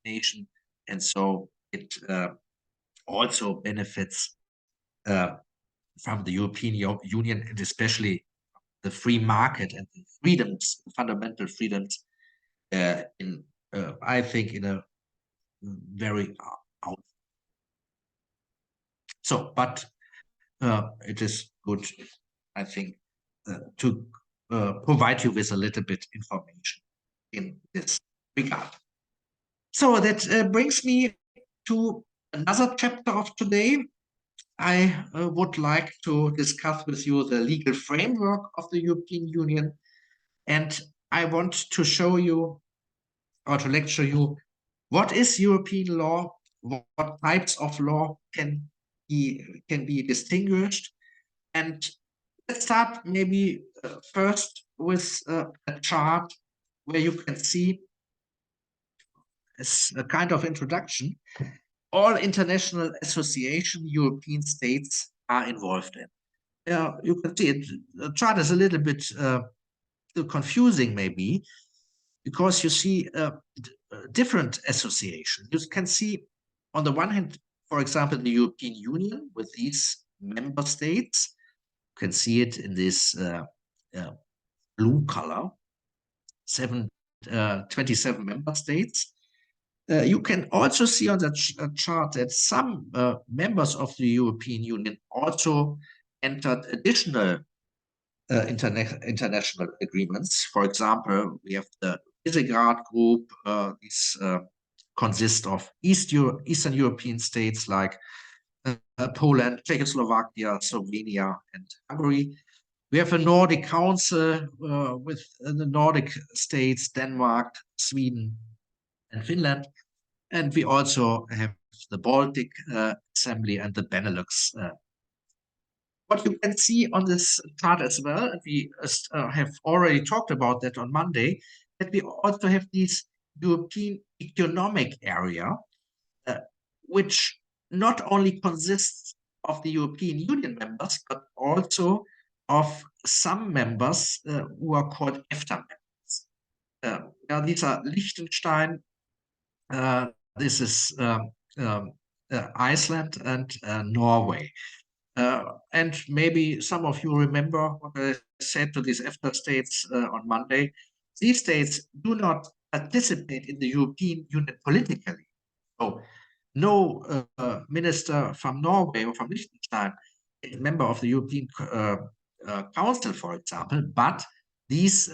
nation, and so it also benefits from the European Union, and especially the free market and the freedoms, fundamental freedoms, I think in a very so, but it is good, I think, to provide you with a little bit information in this regard. So that brings me to another chapter of today. I would like to discuss with you the legal framework of the European Union, and I want to show you, or to lecture you, what is European law, what types of law can be distinguished. And let's start maybe first with a chart where you can see, as a kind of introduction, all international association European states are involved in. You can see it. The chart is a little bit confusing maybe, because you see different associations. You can see on the one hand, for example, the European Union with these member states. You can see it in this blue color, 27 member states. You can also see on the chart that some members of the European Union also entered additional international agreements. For example, we have the Visegrad Group. These consist of Eastern European states like Poland, Czechoslovakia, Slovenia, and Hungary. We have a Nordic Council with the Nordic states, Denmark, Sweden, and Finland. And we also have the Baltic Assembly and the Benelux. What you can see on this chart as well, and we have already talked about that on Monday, that we also have this European Economic Area, which not only consists of the European Union members, but also of some members who are called EFTA members. These are Liechtenstein, this is Iceland, and Norway. And maybe some of you remember what I said to these EFTA states on Monday. These states do not participate in the European Union politically. So no minister from Norway or from Liechtenstein is a member of the European Council, for example, but these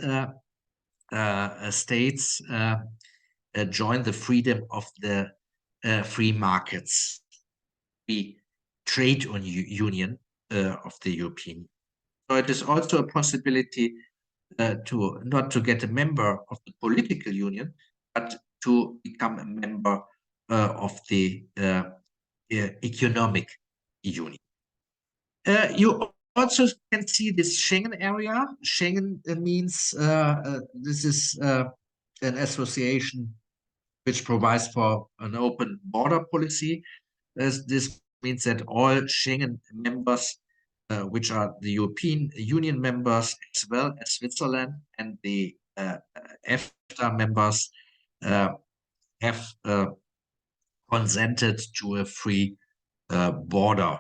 states join the freedom of the free markets, the trade union of the European. So it is also a possibility to not to get a member of the political union, but to become a member of the economic union. You also can see this Schengen area. Schengen means this is an association which provides for an open border policy. This means that all Schengen members, which are the European Union members, as well as Switzerland and the EFTA members, have consented to a free border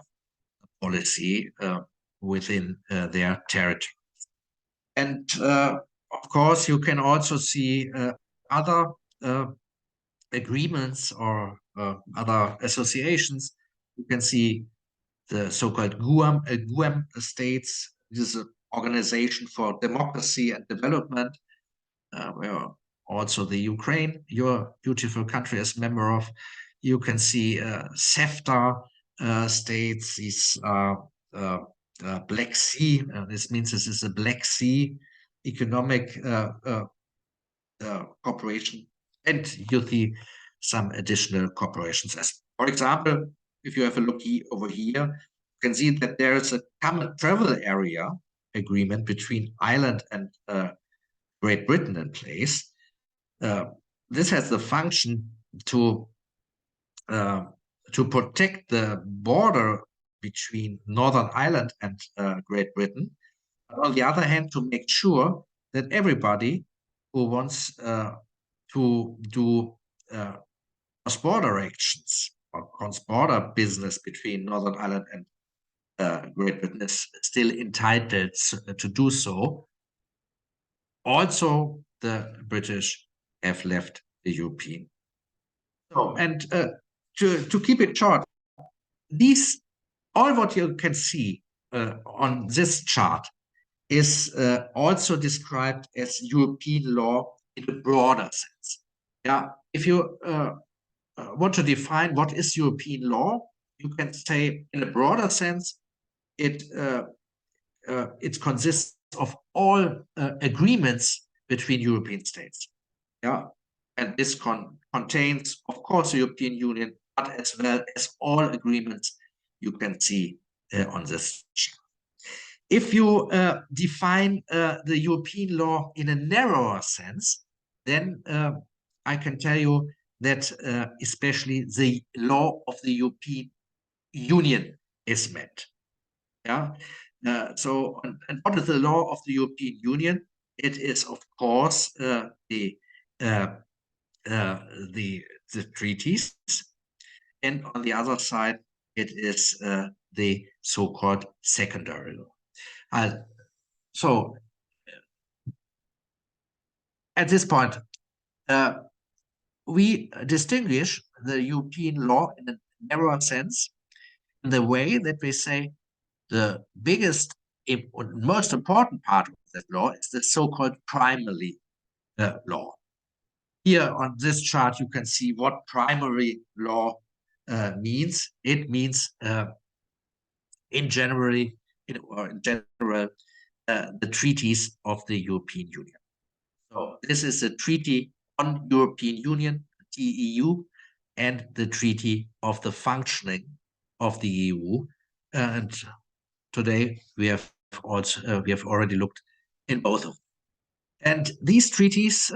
policy within their territory. And of course, you can also see other agreements or other associations. You can see the so-called GUAM states. This is an organization for democracy and development, where also the Ukraine, your beautiful country, is member of. You can see CEFTA states, these Black Sea. This means this is a Black Sea economic cooperation, and you see some additional corporations. As for example, if you have a look over here, you can see that there is a common travel area agreement between Ireland and Great Britain in place. This has the function to protect the border between Northern Ireland and Great Britain. But on the other hand, to make sure that everybody who wants to do cross-border actions or cross-border business between Northern Ireland and Great Britain is still entitled to do so. Also, the British have left the European. So, and to keep it short, all what you can see on this chart is also described as European law in a broader sense. If you want to define what is European law, you can say in a broader sense, it consists of all agreements between European states. And this contains, of course, the European Union, but as well as all agreements you can see on this chart. If you define the European law in a narrower sense, then I can tell you that especially the law of the European Union is met. So, and what is the law of the European Union? It is, of course, the treaties, and on the other side, it is the so-called secondary law. So, at this point, we distinguish the European law in a narrower sense in the way that we say the biggest most important part of that law is the so-called primary law. Here on this chart, you can see what primary law means. It means in general, the treaties of the European Union. So this is a treaty on European Union, TEU, and the treaty of the functioning of the EU. And today we have already looked in both of them. And these treaties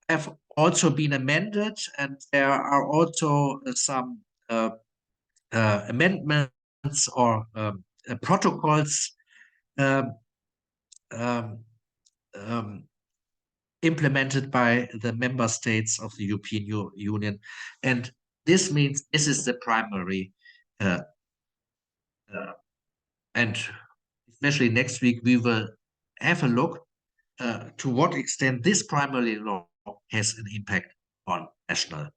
have also been amended, and there are also some amendments or protocols implemented by the member states of the European Union. And this means this is the primary, and especially next week, we will have a look to what extent this primary law has an impact on national.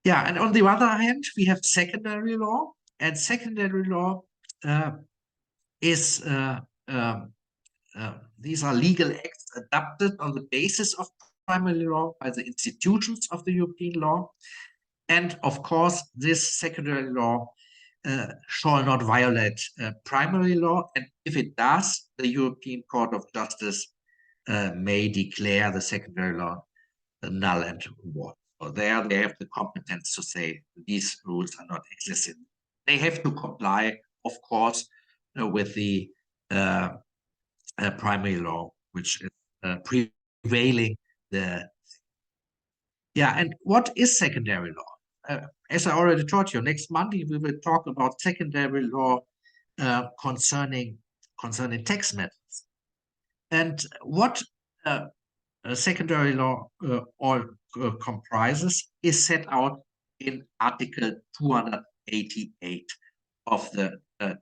Yeah, and on the other hand, we have secondary law, and secondary law is these are legal acts adopted on the basis of primary law by the institutions of the European law. And of course, this secondary law shall not violate primary law. And if it does, the European Court of Justice may declare the secondary law null and void. So there they have the competence to say these rules are not existing. They have to comply, of course, with the primary law, which is prevailing. And what is secondary law? As I already told you, next Monday we will talk about secondary law concerning tax matters. And what secondary law all comprises is set out in Article 288 of the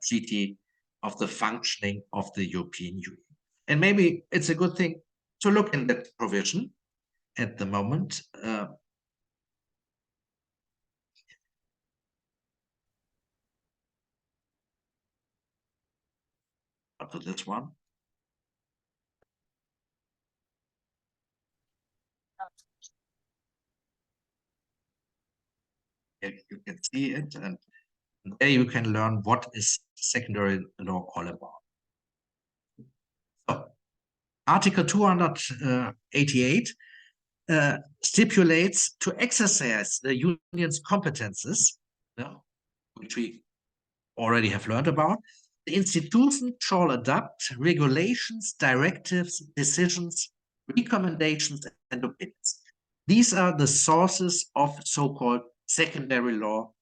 Treaty of the Functioning of the European Union. And maybe it's a good thing to look in that provision at the moment. Up to this one. You can see it, and there you can learn what is secondary law all about. So, Article 288 stipulates to exercise the union's competences, which we already have learned about. The institution shall adopt regulations, directives, decisions, recommendations, and opinions. These are the sources of so-called secondary law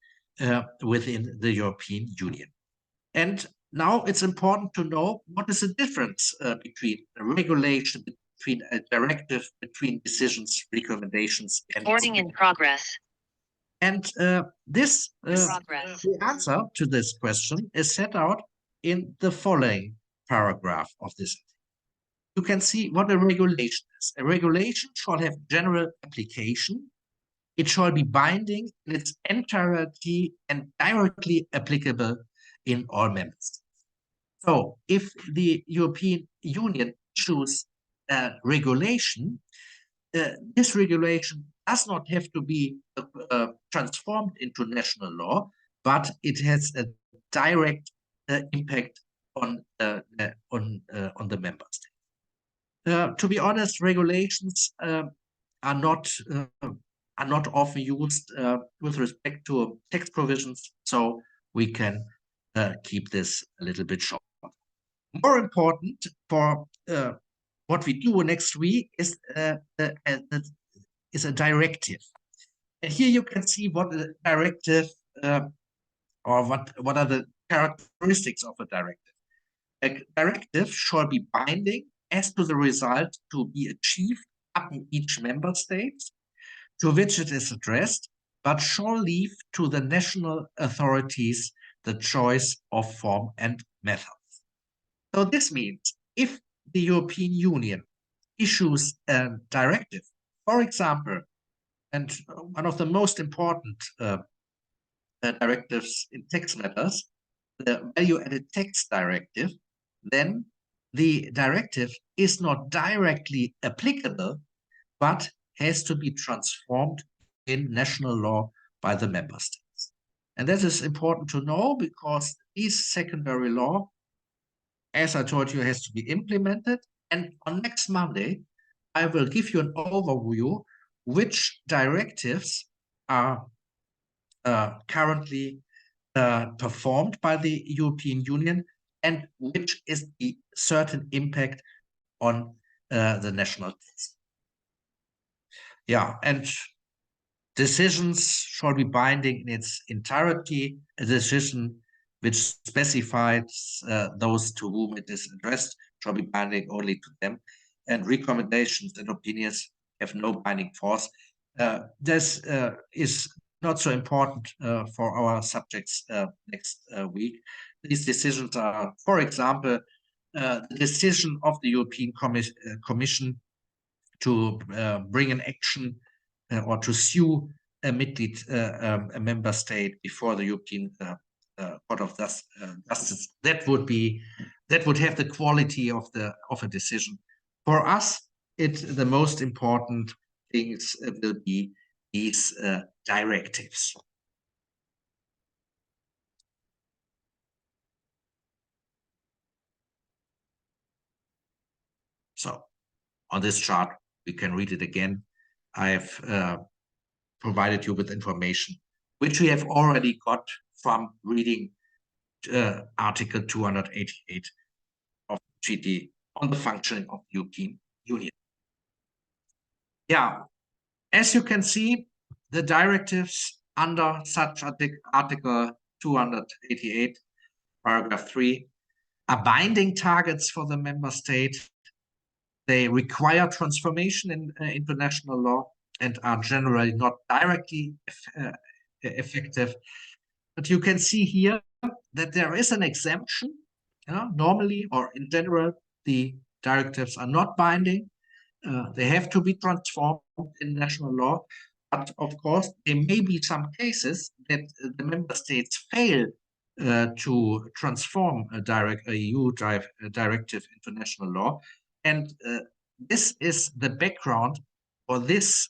within the European Union. And now it's important to know what is the difference between a regulation, between a directive, between decisions, recommendations, and recording in progress. And the answer to this question is set out in the following paragraph of this. You can see what a regulation is. A regulation shall have general application. It shall be binding in its entirety and directly applicable in all member states. So if the European Union issues a regulation, this regulation does not have to be transformed into national law, but it has a direct impact on the member states. To be honest, regulations are not often used with respect to tax provisions, so we can keep this a little bit short. More important for what we do next week is a directive. And here you can see what a directive or what are the characteristics of a directive. A directive shall be binding as to the result to be achieved up in each member state to which it is addressed, but shall leave to the national authorities the choice of form and methods. So this means if the European Union issues a directive, for example, and one of the most important directives in tax matters the value-added tax directive, then the directive is not directly applicable, but has to be transformed in national law by the member states. And that is important to know because this secondary law, as I told you, has to be implemented. And on next Monday, I will give you an overview which directives are currently performed by the European Union and which is the certain impact on the national tax. Yeah, and decisions shall be binding in its entirety. A decision which specifies those to whom it is addressed shall be binding only to them, and recommendations and opinions have no binding force. This is not so important for our subjects next week. These decisions are, for example, the decision of the European Commission to bring an action or to sue a member state before the European Court of Justice. That would have the quality of a decision. For us, the most important things will be these directives. So on this chart, we can read it again. I've provided you with information which we have already got from reading Article 288 of the Treaty on the Functioning of the European Union. Yeah, as you can see, the directives under such Article 288, paragraph 3, are binding targets for the member state. They require transformation in international law and are generally not directly effective. But you can see here that there is an exemption. Normally or in general, the directives are not binding. They have to be transformed in national law. But of course, there may be some cases that the member states fail to transform a EU directive into national law. And this is the background for this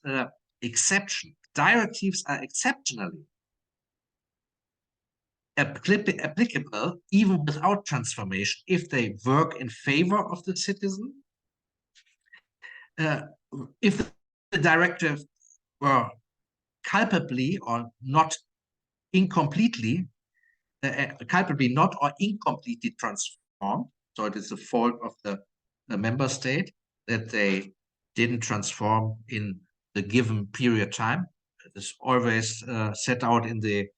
exception. Directives are exceptionally applicable even without transformation if they work in favor of the citizen. If the directive were culpably or not incompletely, not or incompletely transformed, so it is the fault of the member state that they didn't transform in the given period time. It is always set out in the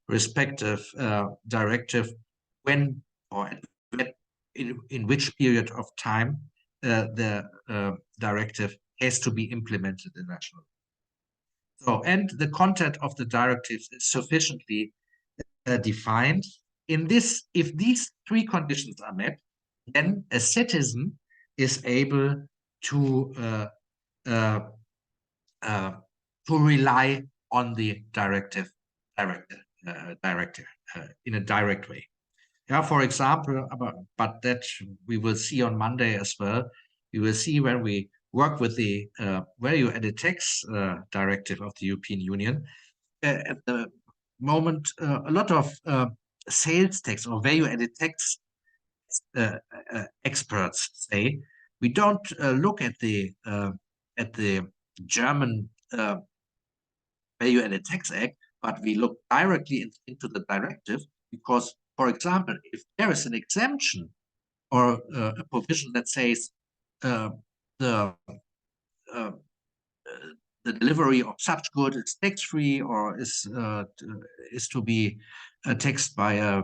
respective directive when or in which period of time the directive has to be implemented in national law. So, and the content of the directives is sufficiently defined. In this, if these three conditions are met, then a citizen is able to rely on the directive in a direct way. Yeah, for example, but that we will see on Monday as well. We will see when we work with the value-added tax directive of the European Union. At the moment, a lot of sales tax or value-added tax experts say we don't look at the German Value-Added Tax Act, but we look directly into the directive because, for example, if there is an exemption or a provision that says the delivery of such good is tax-free or is to be taxed by a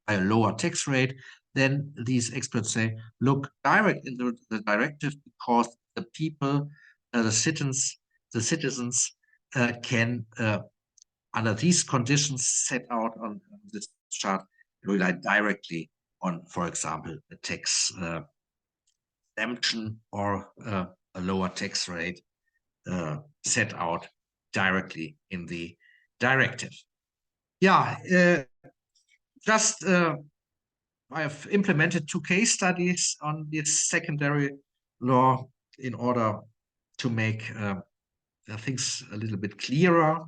lower tax rate, then these experts say, look direct into the directive because the people, the citizens can, under these conditions set out on this chart, rely directly on, for example, a tax exemption or a lower tax rate set out directly in the directive. Yeah, just I have implemented 2 case studies on this secondary law in order to make things a little bit clearer.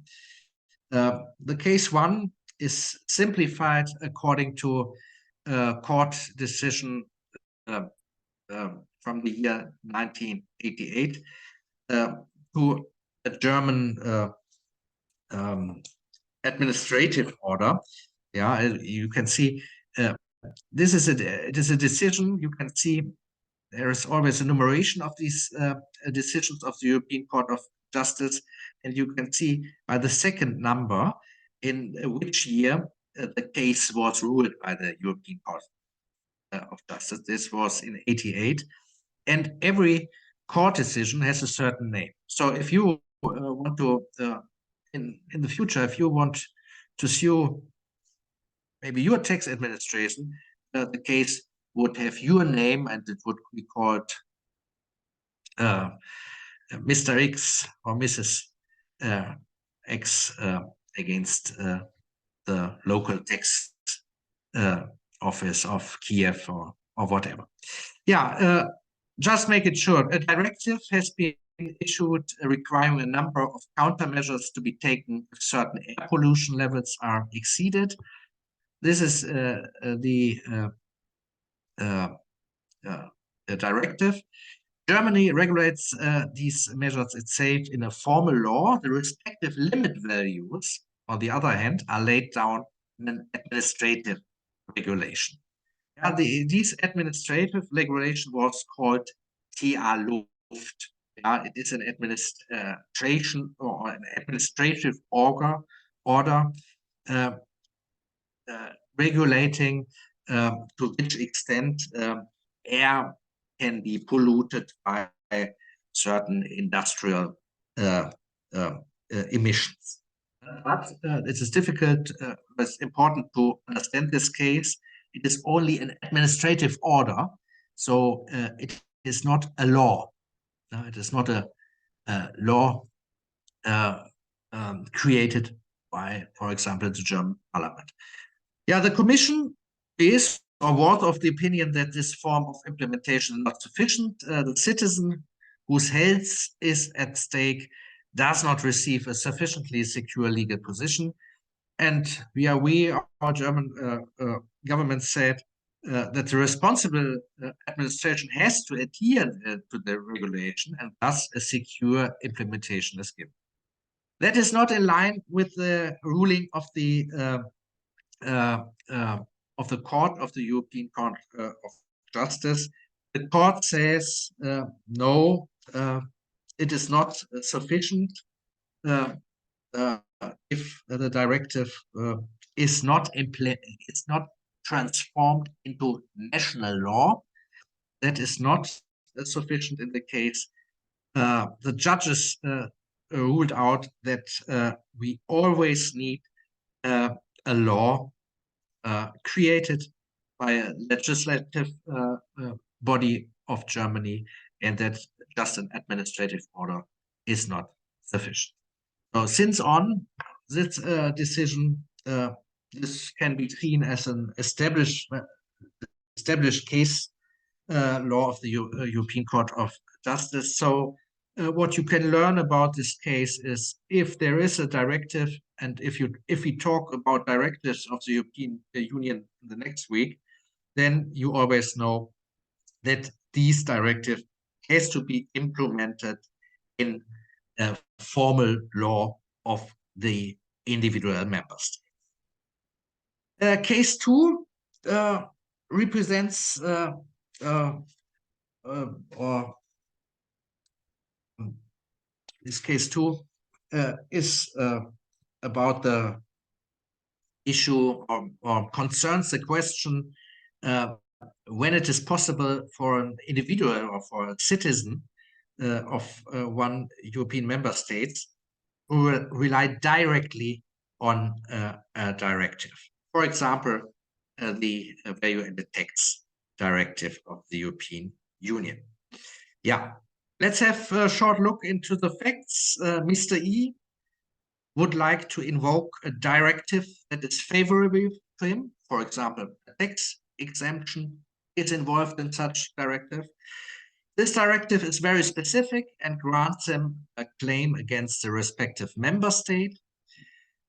The case 1 is simplified according to court decision from the year 1988 to a German administrative order. Yeah, you can see this is it is a decision. You can see there is always a numeration of these decisions of the European Court of Justice, and you can see by the second number in which year the case was ruled by the European Court of Justice. This was in 88, and every court decision has a certain name. So if you want to in the future, if you want to sue maybe your tax administration, the case would have your name, and it would be called Mr. X or Mrs. X against the local tax office of Kiev or whatever. Yeah, just make it short. A directive has been issued requiring a number of countermeasures to be taken if certain air pollution levels are exceeded. This is the directive. Germany regulates these measures itself in a formal law. The respective limit values, on the other hand, are laid down in an administrative regulation. This administrative regulation was called TA Luft. It is an administration or an administrative order regulating to which extent air can be polluted by certain industrial emissions. But it is difficult, it's important to understand this case. It is only an administrative order, so it is not a law. It is not a law created by, for example, the German Parliament. Yeah, the Commission is or was of the opinion that this form of implementation is not sufficient. The citizen whose health is at stake does not receive a sufficiently secure legal position. And our German government said that the responsible administration has to adhere to the regulation, and thus a secure implementation is given. That is not in line with the ruling of the Court of the European Court of Justice. The court says no, it is not sufficient if the directive is not transformed into national law. That is not sufficient in the case. The judges ruled out that we always need a law created by a legislative body of Germany, and that just an administrative order is not sufficient. So since on this decision, this can be seen as an established case law of the European Court of Justice. So what you can learn about this case is if there is a directive, and if we talk about directives of the European Union the next week, then you always know that these directive has to be implemented in a formal law of the individual member state. Case 2 represents this case 2 is about the issue or concerns the question when it is possible for an individual or for a citizen of one European member state who rely directly on a directive. For example, the value-added tax directive of the European Union. Yeah, let's have a short look into the facts. Mr. E would like to invoke a directive that is favorable to him for example, a tax exemption is involved in such directive. This directive is very specific and grants them a claim against the respective member state.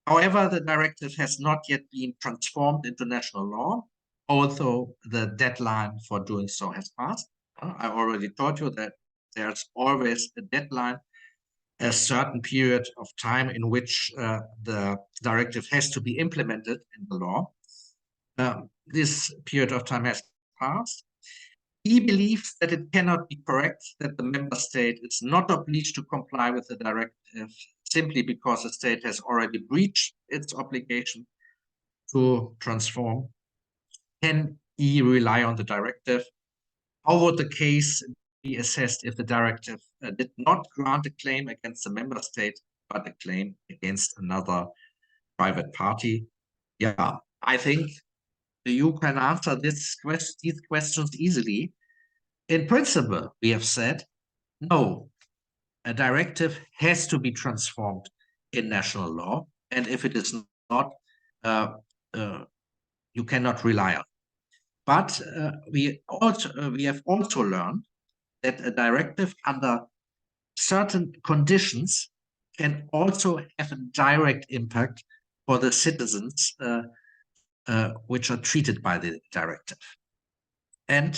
However, the directive has not yet been transformed into national law, although the deadline for doing so has passed. I already told you that there's always a deadline, a certain period of time in which the directive has to be implemented in the law. This period of time has passed. He believes that it cannot be correct that the member state is not obliged to comply with the directive simply because the state has already breached its obligation to transform. Can he rely on the directive? How would the case be assessed if the directive did not grant a claim against the member state, but a claim against another private party? Yeah, I think you can answer these questions easily. In principle, we have said, no, a directive has to be transformed in national law. And if it is not, you cannot rely on it. But we have also learned that a directive under certain conditions can also have a direct impact for the citizens which are treated by the directive. And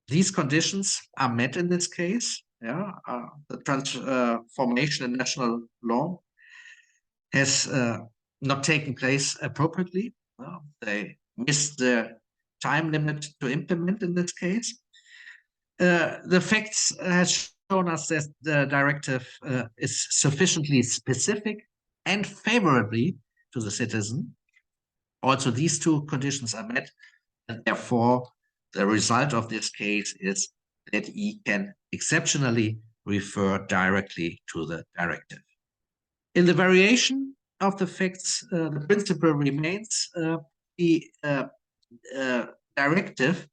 these conditions are met in this case. Yeah, the transformation in national law has not taken place appropriately. They missed the time limit to implement in this case. The facts has shown us that the directive is sufficiently specific and favorably to the citizen. Also, these two conditions are met, and therefore the result of this case is that he can exceptionally refer directly to the directive. In the variation of the facts, the principle remains. The directive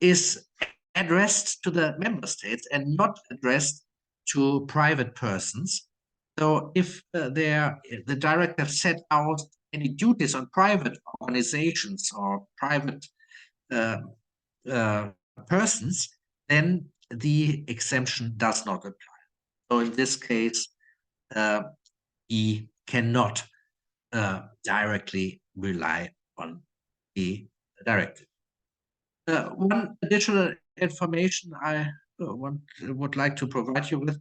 is addressed to the member states and not addressed to private persons. So if the directive set out any duties on private organizations or private persons, then the exemption does not apply. So in this case, he cannot directly rely on the directive. One additional information I would like to provide you with,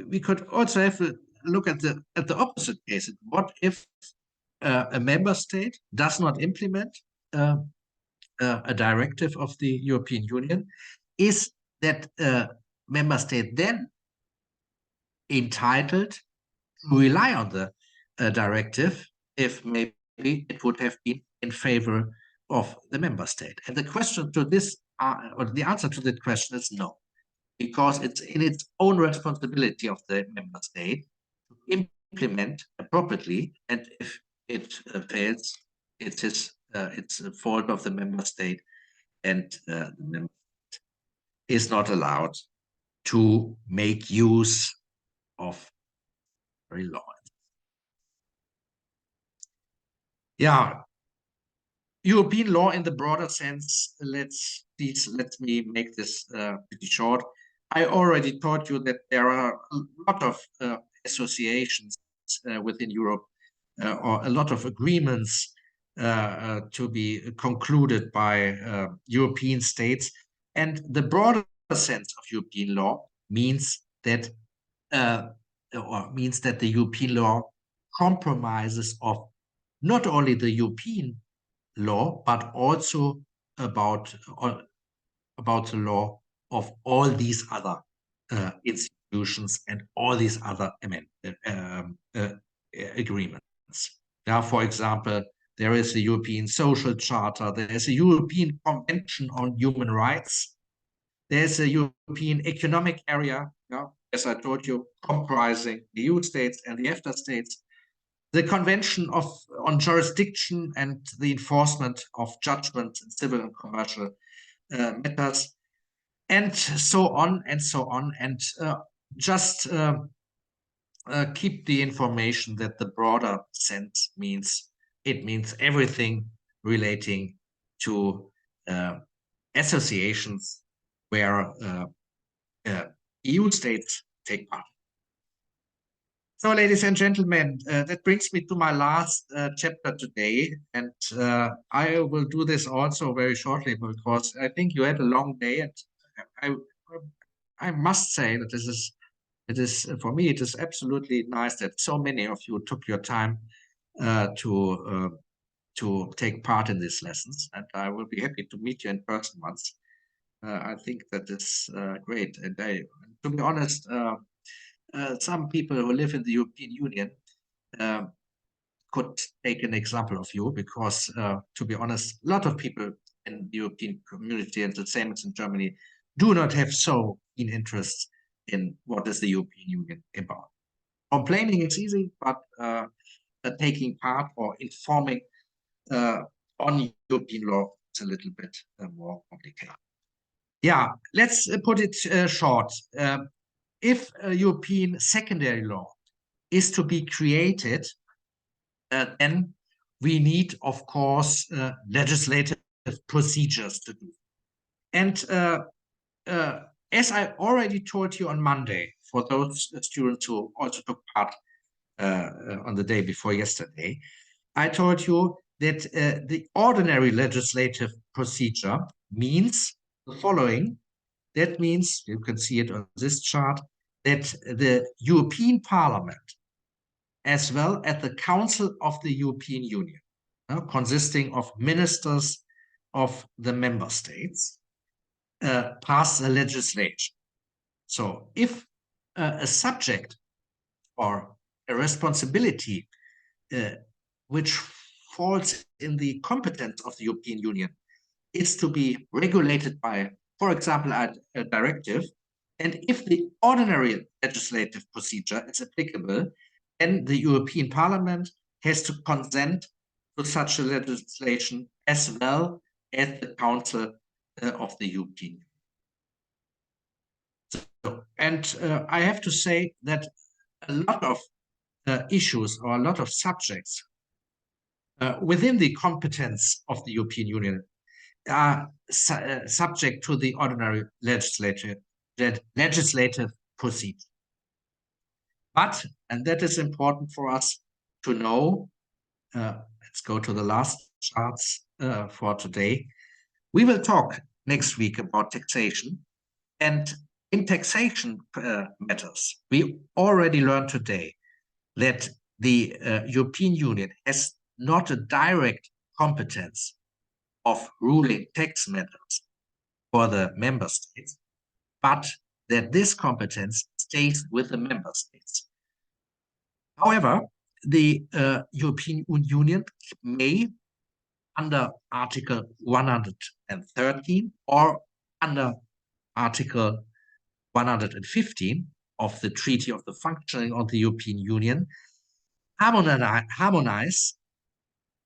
we could also have a look at the opposite case. What if a member state does not implement a directive of the European Union? Is that member state then entitled to rely on the directive if maybe it would have been in favor of the member state? And the question to this, or the answer to that question is no, because it's in its own responsibility of the member state to implement appropriately, and if it fails, it's a fault of the member state, and the member state is not allowed to make use of law. Yeah, European law in the broader sense. Let me make this pretty short. I already told you that there are a lot of associations within Europe, or a lot of agreements to be concluded by European states, and the broader sense of European law means that the European law compromises of not only the European law, but also about the law of all these other institutions and all these other agreements. Now, for example, there is the European Social Charter, there is a European Convention on Human Rights, there's a European Economic Area, as I told you, comprising the EU states and the EFTA states, the Convention on Jurisdiction and the Enforcement of Judgment in Civil and Commercial Matters, and so on and so on. And just keep the information that the broader sense means it means everything relating to associations where EU states take part. So, ladies and gentlemen, that brings me to my last chapter today, and I will do this also very shortly because I think you had a long day, and I must say that it is for me, it is absolutely nice that so many of you took your time to take part in these lessons, and I will be happy to meet you in person once. I think that is great, and to be honest, some people who live in the European Union could take an example of you because, to be honest, a lot of people in the European community, and the same as in Germany, do not have so keen interest in what is the European Union about. Complaining is easy, but taking part or informing on European law is a little bit more complicated. Yeah, let's put it short. If a European secondary law is to be created, then we need, of course, legislative procedures to do. And as I already told you on Monday, for those students who also took part on the day before yesterday, I told you that the ordinary legislative procedure means the following. That means, you can see it on this chart, that the European Parliament, as well as the Council of the European Union, consisting of ministers of the member states, pass the legislation. So if a subject or a responsibility which falls in the competence of the European Union is to be regulated by, for example, a directive, and if the ordinary legislative procedure is applicable, then the European Parliament has to consent to such a legislation as well as the Council of the European Union. So, and I have to say that a lot of issues or a lot of subjects within the competence of the European Union are subject to the ordinary legislative procedure. But, and that is important for us to know, let's go to the last charts for today. We will talk next week about taxation, and in taxation matters, we already learned today that the European Union has not a direct competence of ruling tax matters for the member states, but that this competence stays with the member states. However, the European Union may, under Article 113 or under Article 115 of the Treaty of the Functioning of the European Union, harmonize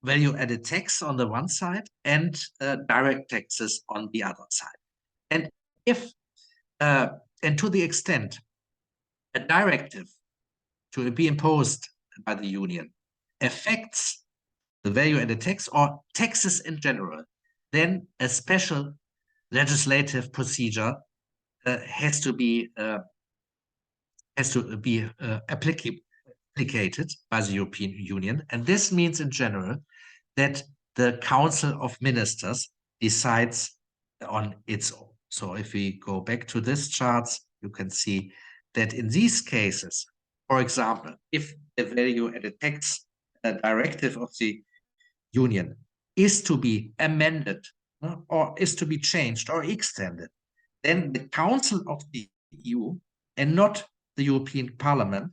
value-added tax on the one side and direct taxes on the other side. And if, and to the extent a directive to be imposed by the Union affects the value-added tax or taxes in general, then a special legislative procedure has to be applicated by the European Union. And this means in general that the Council of Ministers decides on its own. So if we go back to this charts, you can see that in these cases, for example, if the value-added tax directive of the Union is to be amended or is to be changed or extended, then the Council of the EU and not the European Parliament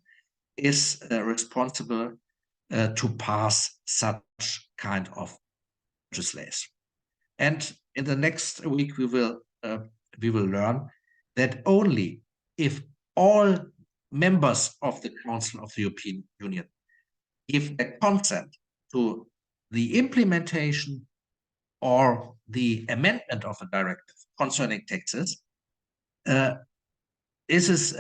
is responsible to pass such kind of legislation. And in the next week, we will learn that only if all members of the Council of the European Union give a consent to the implementation or the amendment of a directive concerning taxes, this is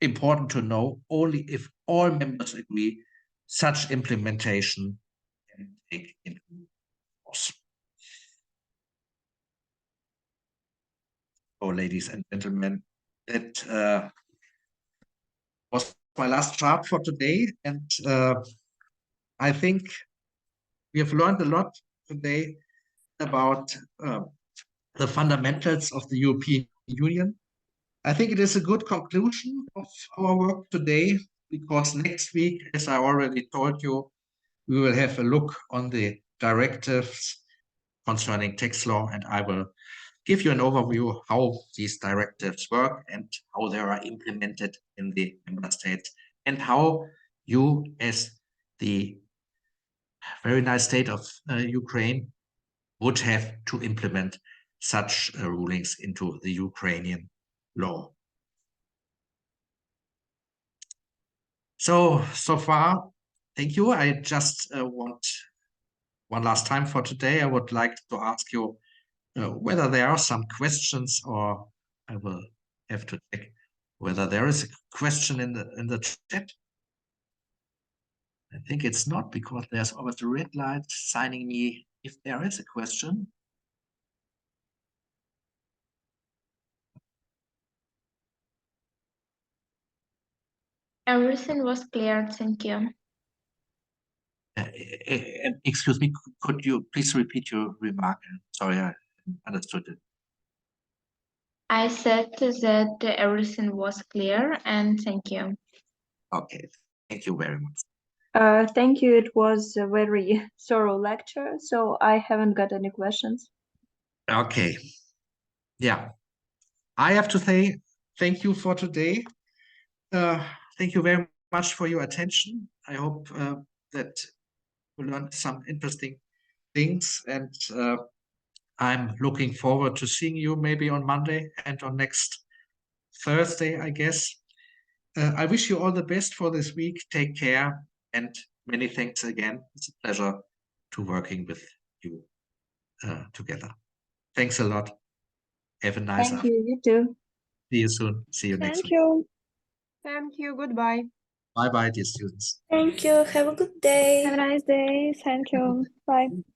important to know. Only if all members agree, such implementation can take into course. Oh, ladies and gentlemen, that was my last chart for today, and I think we have learned a lot today about the fundamentals of the European Union. I think it is a good conclusion of our work today, because next week, as I already told you, we will have a look on the directives concerning tax law, and I will give you an overview of how these directives work and how they are implemented in the member states, and how you, as the very nice state of Ukraine, would have to implement such rulings into the Ukrainian law. So far, thank you. I just want one last time for today. I would like to ask you whether there are some questions, or I will have to check whether there is a question in the chat. I think it's not, because there's always a red light signing me if there is a question. Everything was clear, thank you. Excuse me, could you please repeat your remark? Sorry, I understood it. I said that everything was clear, and thank you. Okay, thank you very much. Thank you. It was a very thorough lecture, so I haven't got any questions. Okay. Yeah. I have to say thank you for today. Thank you very much for your attention. I hope that you learned some interesting things, and I'm looking forward to seeing you maybe on Monday and on next Thursday, I guess. I wish you all the best for this week. Take care, and many thanks again. It's a pleasure to working with you together. Thanks a lot. Have a nice Thank afternoon. you. You too. See you soon. See you next Thank week. you. Thank you. Goodbye. Bye-bye, dear students. Thank you. Have a good day. Have a nice day. Thank you. Bye.